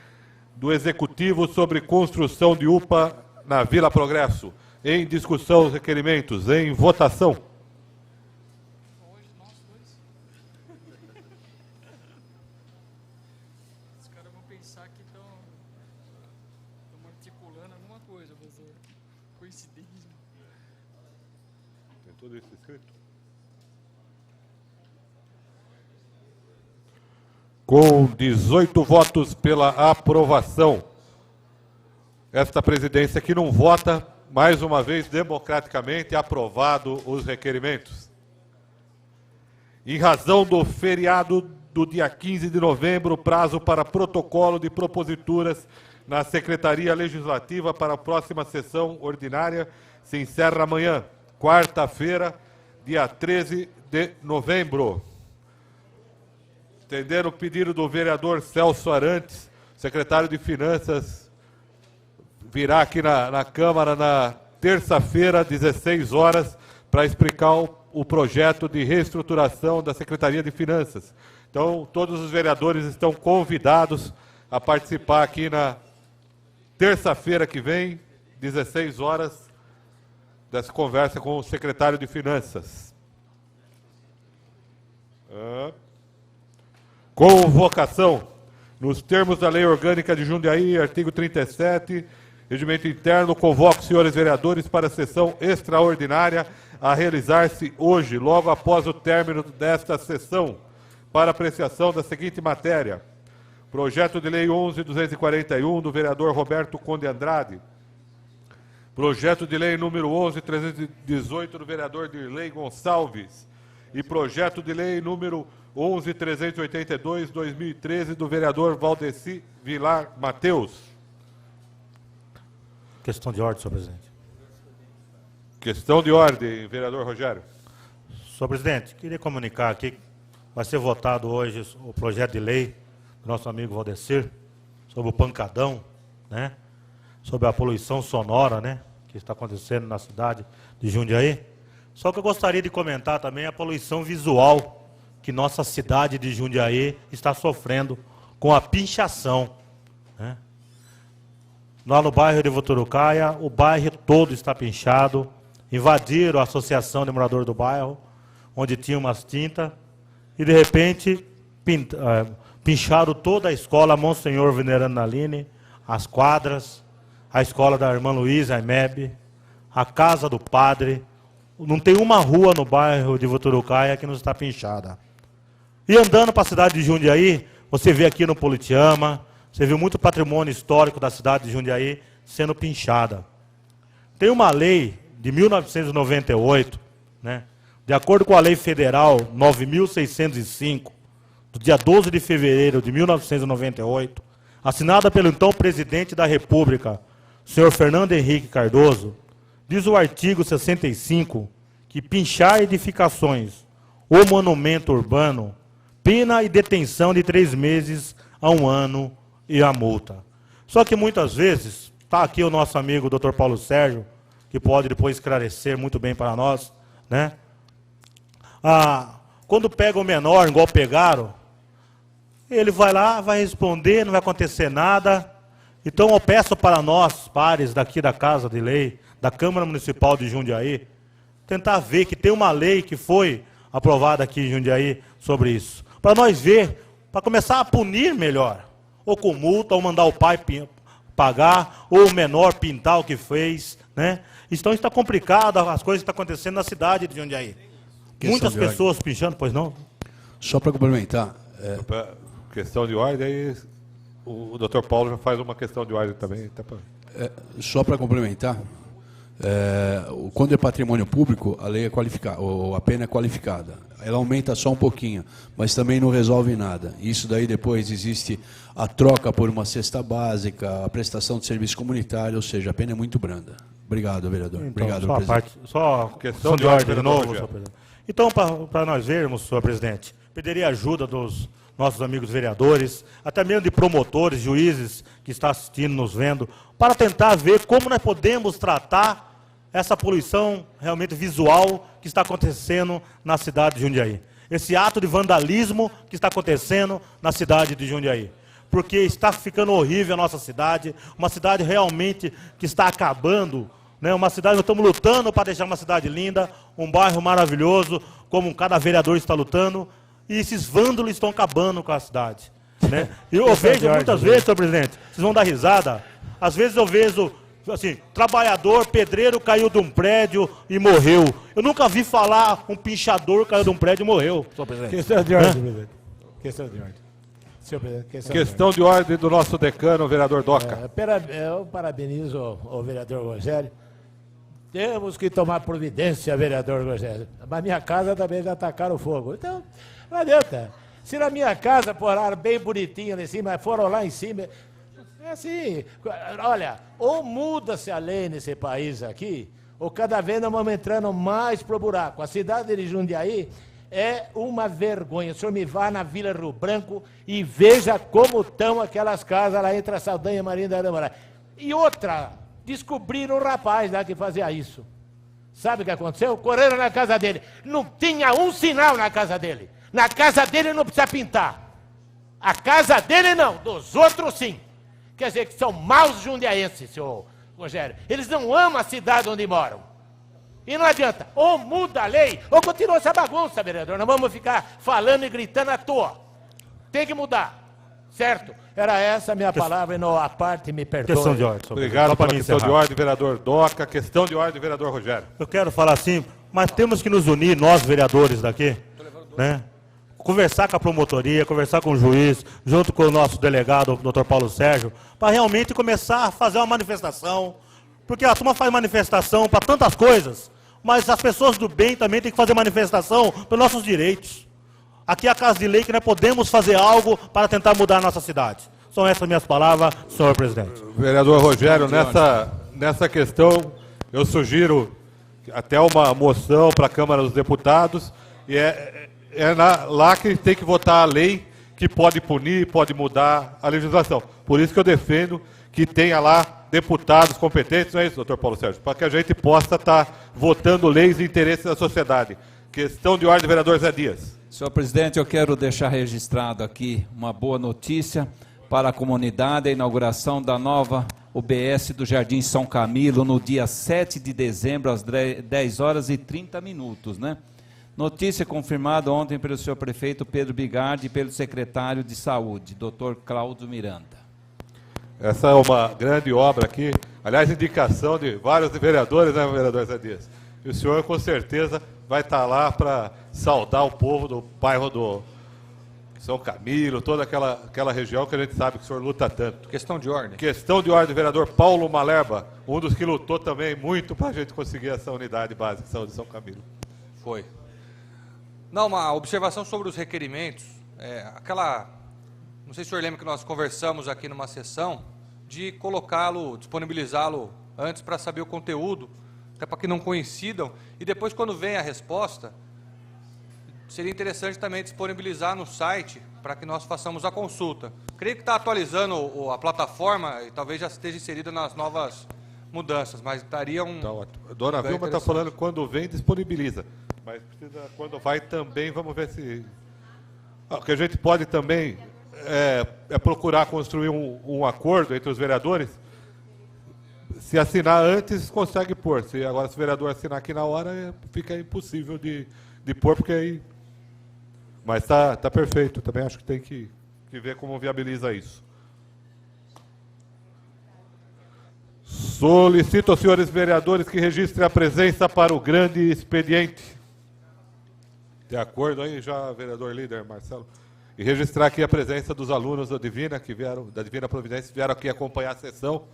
do Executivo, sobre construção de UPA na Vila Progresso. Em discussão os requerimentos, em votação. Os caras vão pensar que estão articulando alguma coisa, professor. Coincidência. Tem tudo isso escrito? Com 18 votos pela aprovação. Esta presidência que não vota, mais uma vez, democraticamente, aprovado os requerimentos. Em razão do feriado do dia 15 de novembro, prazo para protocolo de proposituras na Secretaria Legislativa para a próxima sessão ordinária se encerra amanhã, quarta-feira, dia 13 de novembro. Entendendo o pedido do vereador Celso Arantes, secretário de Finanças, virá aqui na Câmara na terça-feira, 16 horas, para explicar o projeto de reestruturação da Secretaria de Finanças. Então, todos os vereadores estão convidados a participar aqui na terça-feira que vem, 16 horas, dessa conversa com o secretário de Finanças. Convocação. Nos termos da Lei Orgânica de Jundiaí, artigo 37, Regimento Interno, convoco os senhores vereadores para a sessão extraordinária a realizar-se hoje, logo após o término desta sessão, para apreciação da seguinte matéria. Projeto de Lei 11.241, do vereador Roberto Conde Andrade. Projeto de Lei número 11.318, do vereador Dirley Gonçalves. E projeto de Lei número 11.382, 2013, do vereador Valdeci Vilar Mateus. Questão de ordem, senhor presidente. Questão de ordem, vereador Rogério. Senhor presidente, queria comunicar aqui que vai ser votado hoje o projeto de lei do nosso amigo Valdecir, sobre o pancadão, né? Sobre a poluição sonora, né? Que está acontecendo na cidade de Jundiaí. Só que eu gostaria de comentar também a poluição visual que nossa cidade de Jundiaí está sofrendo com a pinchação, né? Lá no bairro de Voturucaia, o bairro todo está pinchado. Invadiram a associação de moradores do bairro, onde tinha umas tintas, e de repente pincharam toda a escola Monsenhor Venerando Naline, as quadras, a escola da irmã Luísa, a IMEB, a casa do padre. Não tem uma rua no bairro de Voturucaia que não está pinchada. E andando para a cidade de Jundiaí, você vê aqui no Politeama, você vê muito patrimônio histórico da cidade de Jundiaí sendo pinchada. Tem uma lei de 1998, né, de acordo com a lei federal 9.605, do dia 12 de fevereiro de 1998, assinada pelo então presidente da República, senhor Fernando Henrique Cardoso, diz o artigo 65 que pinchar edificações ou monumento urbano, pena e detenção de 3 meses a 1 ano e a multa. Só que muitas vezes, está aqui o nosso amigo Dr. Paulo Sérgio, que pode depois esclarecer muito bem para nós, né? Quando pega o menor, igual pegaram, ele vai lá, vai responder, não vai acontecer nada. Então eu peço para nós, pares daqui da Casa de Lei, da Câmara Municipal de Jundiaí, tentar ver que tem uma lei que foi aprovada aqui em Jundiaí sobre isso. Para nós ver, para começar a punir melhor. Ou com multa, ou mandar o pai pagar, ou o menor pintar o que fez, né? Então está complicado as coisas que estão acontecendo na cidade de Jundiaí. Muitas pessoas pinchando, pois não? Só para complementar. Questão de ordem, aí o doutor Paulo já faz uma questão de ordem também. Só para complementar, quando é patrimônio público, a lei é qualificada, ou a pena é qualificada. Ela aumenta só um pouquinho, mas também não resolve nada. Isso daí depois existe a troca por uma cesta básica, a prestação de serviço comunitário, ou seja, a pena é muito branda. Obrigado, vereador. Então, obrigado, só presidente. só questão de ordem de novo, senhor presidente. Então, para nós vermos, senhor presidente, pediria ajuda dos nossos amigos vereadores, até mesmo de promotores, juízes que estão assistindo, nos vendo, para tentar ver como nós podemos tratar essa poluição realmente visual que está acontecendo na cidade de Jundiaí. Esse ato de vandalismo que está acontecendo na cidade de Jundiaí. Porque está ficando horrível a nossa cidade, uma cidade realmente que está acabando, né? Uma cidade que nós estamos lutando para deixar uma cidade linda, um bairro maravilhoso, como cada vereador está lutando, e esses vândalos estão acabando com a cidade, né? E eu vejo muitas vezes, senhor presidente, vocês vão dar risada, às vezes eu vejo, assim, trabalhador, pedreiro caiu de um prédio e morreu. Eu nunca vi falar um pinchador caiu de um prédio e morreu, senhor presidente. Questão de ordem, presidente. Questão de ordem. Senhor presidente, questão de ordem do nosso decano, o vereador Doca. Eu parabenizo o vereador Rogério. Temos que tomar providência, vereador Rogério. Na minha casa também já atacaram fogo. Então, não adianta. Se na minha casa poraram bem bonitinho lá em cima, foram lá em cima. É assim, olha, ou muda-se a lei nesse país aqui, ou cada vez nós vamos entrando mais pro buraco. A cidade de Jundiaí é uma vergonha. O senhor me vá na Vila Rio Branco e veja como estão aquelas casas lá entre a Saldanha e a Marinha da Moraes. E outra, descobriram um rapaz lá que fazia isso. Sabe o que aconteceu? Correram na casa dele. Não tinha um sinal na casa dele. Na casa dele não precisa pintar. A casa dele não, dos outros sim. Quer dizer que são maus jundiaenses, senhor Rogério. Eles não amam a cidade onde moram. E não adianta, ou muda a lei, ou continua essa bagunça, vereador. Não vamos ficar falando e gritando à toa. Tem que mudar, certo? Era essa a minha palavra e não a parte me perdoe. Questão de ordem. Obrigado pela questão de ordem, vereador Doca. Questão de ordem, vereador Rogério. Eu quero falar assim, mas temos que nos unir, nós vereadores daqui, né? Conversar com a promotoria, conversar com o juiz, junto com o nosso delegado, o doutor Paulo Sérgio, para realmente começar a fazer uma manifestação. Porque a turma faz manifestação para tantas coisas, mas as pessoas do bem também têm que fazer manifestação pelos nossos direitos. Aqui é a Casa de Lei que nós podemos fazer algo para tentar mudar a nossa cidade. São essas minhas palavras, senhor presidente. Vereador Rogério, nessa questão, eu sugiro até uma moção para a Câmara dos Deputados, e lá que tem que votar a lei que pode punir, pode mudar a legislação. Por isso que eu defendo que tenha lá deputados competentes, não é isso, doutor Paulo Sérgio? Para que a gente possa estar votando leis de interesse da sociedade. Questão de ordem, vereador Zé Dias. Senhor presidente, eu quero deixar registrado aqui uma boa notícia para a comunidade, a inauguração da nova UBS do Jardim São Camilo, no dia 7 de dezembro, às 10 horas e 30 minutos, né? Notícia confirmada ontem pelo senhor prefeito Pedro Bigardi e pelo secretário de Saúde, doutor Cláudio Miranda. Essa é uma grande obra aqui. Aliás, indicação de vários vereadores, né, vereador Zé Dias? E o senhor, com certeza, vai estar lá para saudar o povo do bairro do São Camilo, toda aquela região que a gente sabe que o senhor luta tanto. Questão de ordem. Questão de ordem, vereador Paulo Malerba, um dos que lutou também muito para a gente conseguir essa unidade básica de saúde de São Camilo. Foi. Não, uma observação sobre os requerimentos. Não sei se o senhor lembra que nós conversamos aqui numa sessão de colocá-lo, disponibilizá-lo antes para saber o conteúdo, até para que não coincidam, e depois, quando vem a resposta, seria interessante também disponibilizar no site para que nós façamos a consulta. Creio que está atualizando a plataforma e talvez já esteja inserida nas novas mudanças, mas daria um... Então, a dona Vilma está falando que quando vem, disponibiliza. Mas precisa, quando vai também, vamos ver se... O que a gente pode também é procurar construir um acordo entre os vereadores. Se assinar antes, consegue pôr. Agora, se o vereador assinar aqui na hora, fica impossível de pôr, porque aí... Mas está perfeito. Também acho que tem que ver como viabiliza isso. Solicito aos senhores vereadores que registrem a presença para o grande expediente. De acordo aí, já, vereador líder Marcelo. E registrar aqui a presença dos alunos da Divina, da Divina Providência, que vieram aqui acompanhar a sessão.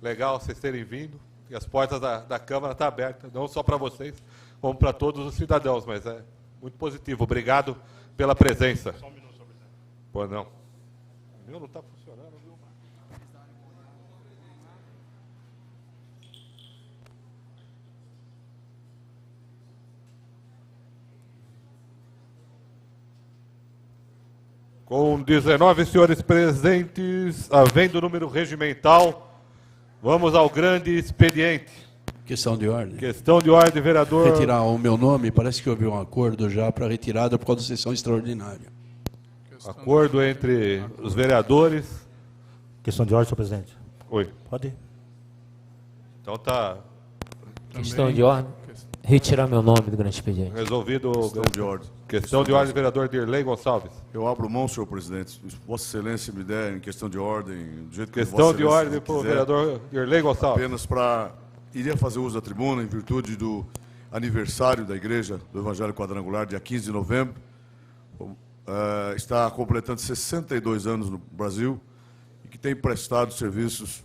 Legal vocês terem vindo. E as portas da Câmara estão abertas, não só para vocês, como para todos os cidadãos. Mas é muito positivo. Obrigado pela presença. Só um minuto, senhor presidente. Pô, não. O meu não está funcionando, viu? Com 19 senhores presentes, havendo número regimental, vamos ao grande expediente. Questão de ordem. Questão de ordem, vereador. Retirar o meu nome, parece que houve um acordo já para retirada por causa da sessão extraordinária. Acordo entre os vereadores. Questão de ordem, senhor presidente. Oi. Pode ir. Então tá. Questão de ordem. Retirar meu nome do grande expediente. Resolvido. Questão de ordem. Questão de ordem, vereador Dirley Gonçalves. Eu abro mão, senhor presidente. Vossa Excelência me der em questão de ordem, do jeito que Questão Vossa de ordem para o vereador Dirley Gonçalves. Apenas para... Iria fazer uso da tribuna em virtude do aniversário da Igreja do Evangelho Quadrangular, dia 15 de novembro. Está completando 62 anos no Brasil e que tem prestado serviços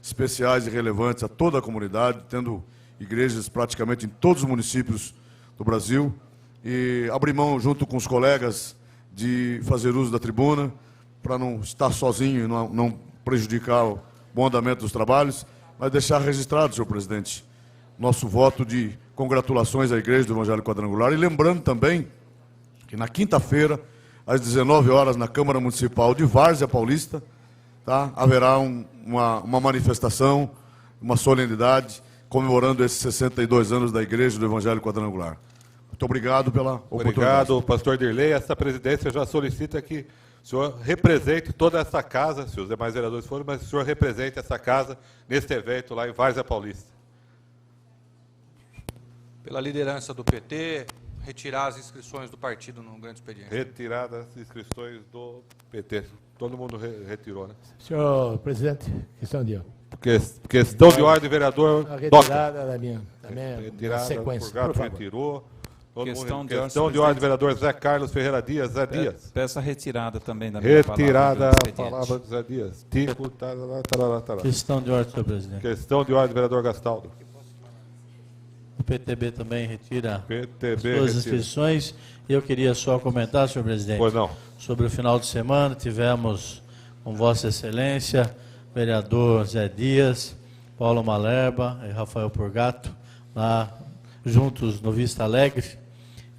especiais e relevantes a toda a comunidade, tendo igrejas praticamente em todos os municípios do Brasil. E abrir mão, junto com os colegas, de fazer uso da tribuna, para não estar sozinho e não prejudicar o bom andamento dos trabalhos, mas deixar registrado, senhor presidente, nosso voto de congratulações à Igreja do Evangelho Quadrangular. E lembrando também que na quinta-feira, às 19 horas, na Câmara Municipal de Várzea Paulista, tá, haverá uma manifestação, uma solenidade, comemorando esses 62 anos da Igreja do Evangelho Quadrangular. Muito obrigado pela oportunidade. Obrigado, pastor Dirley. Essa presidência já solicita que o senhor represente toda essa casa, se os demais vereadores forem, mas o senhor represente essa casa neste evento lá em Várzea Paulista. Pela liderança do PT, retirar as inscrições do partido no grande expediente. Retirar as inscrições do PT. Todo mundo retirou, né? Senhor presidente, questão de ordem. Questão de ordem, vereador. A retirada da minha retirada, sequência, por favor. Retirou. Questão de ordem, vereador Zé Carlos Ferreira Dias. Zé Dias. Peço a retirada também da minha retirada a palavra do Zé Dias. Tico, tarará. Questão de ordem, senhor presidente. Questão de ordem, vereador Gastaldo. O PTB também retira PTB suas inscrições. E eu queria só comentar, senhor presidente, pois não, sobre o final de semana. Tivemos com Vossa Excelência, vereador Zé Dias, Paulo Malerba e Rafael Porgato, lá juntos no Vista Alegre,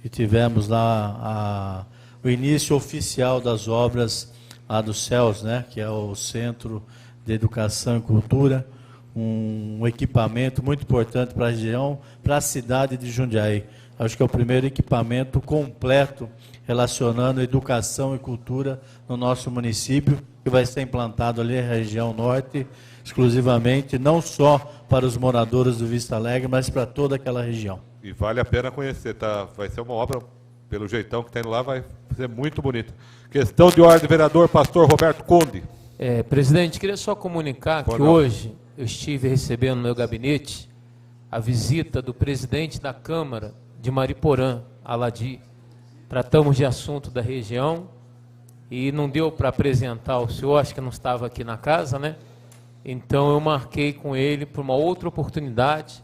e tivemos lá o início oficial das obras lá do CELS, né, que é o Centro de Educação e Cultura, um equipamento muito importante para a região, para a cidade de Jundiaí. Acho que é o primeiro equipamento completo relacionando educação e cultura no nosso município, que vai ser implantado ali na região norte, exclusivamente, não só para os moradores do Vista Alegre, mas para toda aquela região. E vale a pena conhecer, tá? Vai ser uma obra, pelo jeitão que tem lá, vai ser muito bonita. Questão de ordem, vereador Pastor Roberto Conde. Presidente, queria só comunicar que hoje eu estive recebendo no meu gabinete a visita do presidente da Câmara de Mariporã, Aladi. Tratamos de assunto da região e não deu para apresentar o senhor, acho que não estava aqui na casa, né? Então eu marquei com ele por uma outra oportunidade.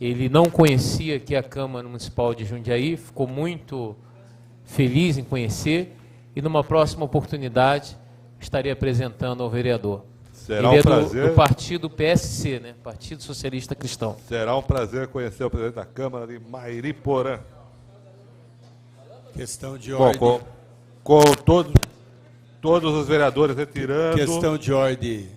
Ele não conhecia aqui a Câmara Municipal de Jundiaí, ficou muito feliz em conhecer e numa próxima oportunidade estarei apresentando ao vereador. Será ele um prazer. Do partido PSC, né? Partido Socialista Cristão. Será um prazer conhecer o presidente da Câmara de Mariporã. Questão de Bom, ordem. com todos os vereadores retirando. Questão de ordem.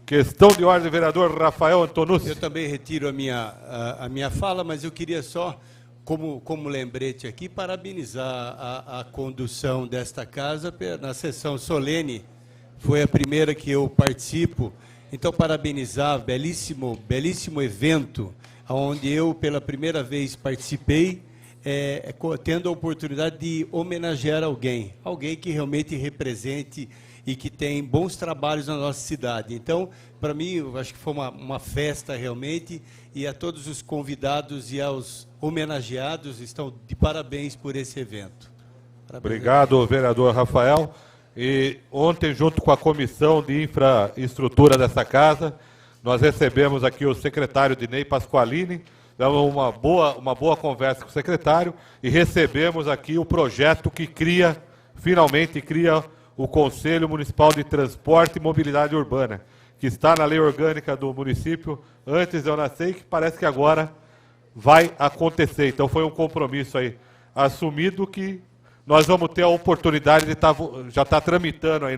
Questão de ordem, vereador Rafael Antonucci. Eu também retiro a minha fala, mas eu queria só, como lembrete aqui, parabenizar a condução desta casa na sessão solene. Foi a primeira que eu participo. Então, parabenizar, belíssimo evento, onde eu, pela primeira vez, participei, tendo a oportunidade de homenagear alguém que realmente represente e que tem bons trabalhos na nossa cidade. Então, para mim, eu acho que foi uma festa realmente, e a todos os convidados e aos homenageados estão de parabéns por esse evento. Parabéns. Obrigado, vereador Rafael. E ontem, junto com a Comissão de Infraestrutura dessa casa, nós recebemos aqui o secretário Dinei Pasqualini, damos uma boa conversa com o secretário e recebemos aqui o projeto que finalmente cria o Conselho Municipal de Transporte e Mobilidade Urbana, que está na lei orgânica do município antes de eu nascer e que parece que agora vai acontecer. Então foi um compromisso aí assumido que nós vamos ter a oportunidade de já está tramitando aí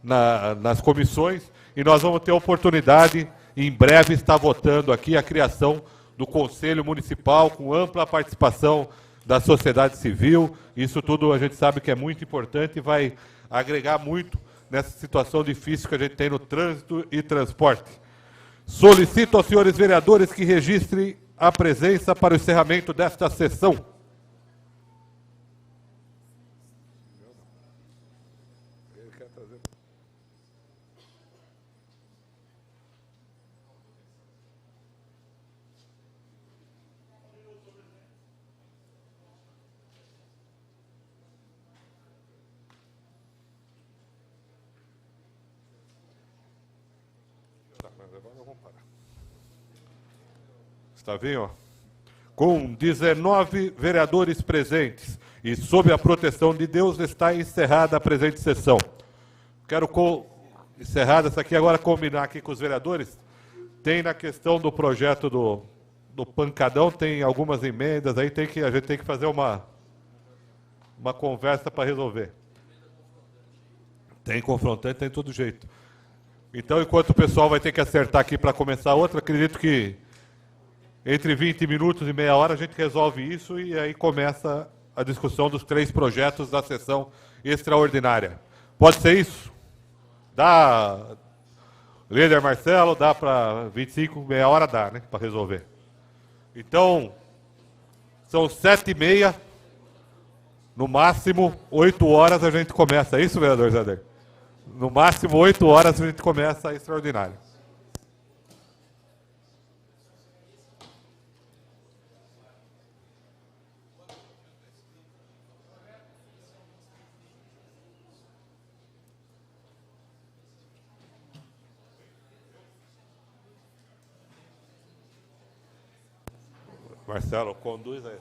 nas comissões, e nós vamos ter a oportunidade, em breve, estar votando aqui a criação do Conselho Municipal, com ampla participação da sociedade civil. Isso tudo a gente sabe que é muito importante e vai agregar muito nessa situação difícil que a gente tem no trânsito e transporte. Solicito aos senhores vereadores que registrem a presença para o encerramento desta sessão. Gustavinho, com 19 vereadores presentes e sob a proteção de Deus, está encerrada a presente sessão. Quero encerrada essa aqui, agora combinar aqui com os vereadores. Tem na questão do projeto do Pancadão, tem algumas emendas aí, a gente tem que fazer uma conversa para resolver. Tem confrontante, tem todo jeito. Então, enquanto o pessoal vai ter que acertar aqui para começar outra, acredito que entre 20 minutos e meia hora a gente resolve isso e aí começa a discussão dos 3 projetos da sessão extraordinária. Pode ser isso? Dá, líder Marcelo, dá para 25, meia hora dá, né, para resolver. Então, são 7h30, no máximo 8 horas a gente começa. É isso, vereador Zader? No máximo 8 horas a gente começa a extraordinária. Marcelo, conduz aí.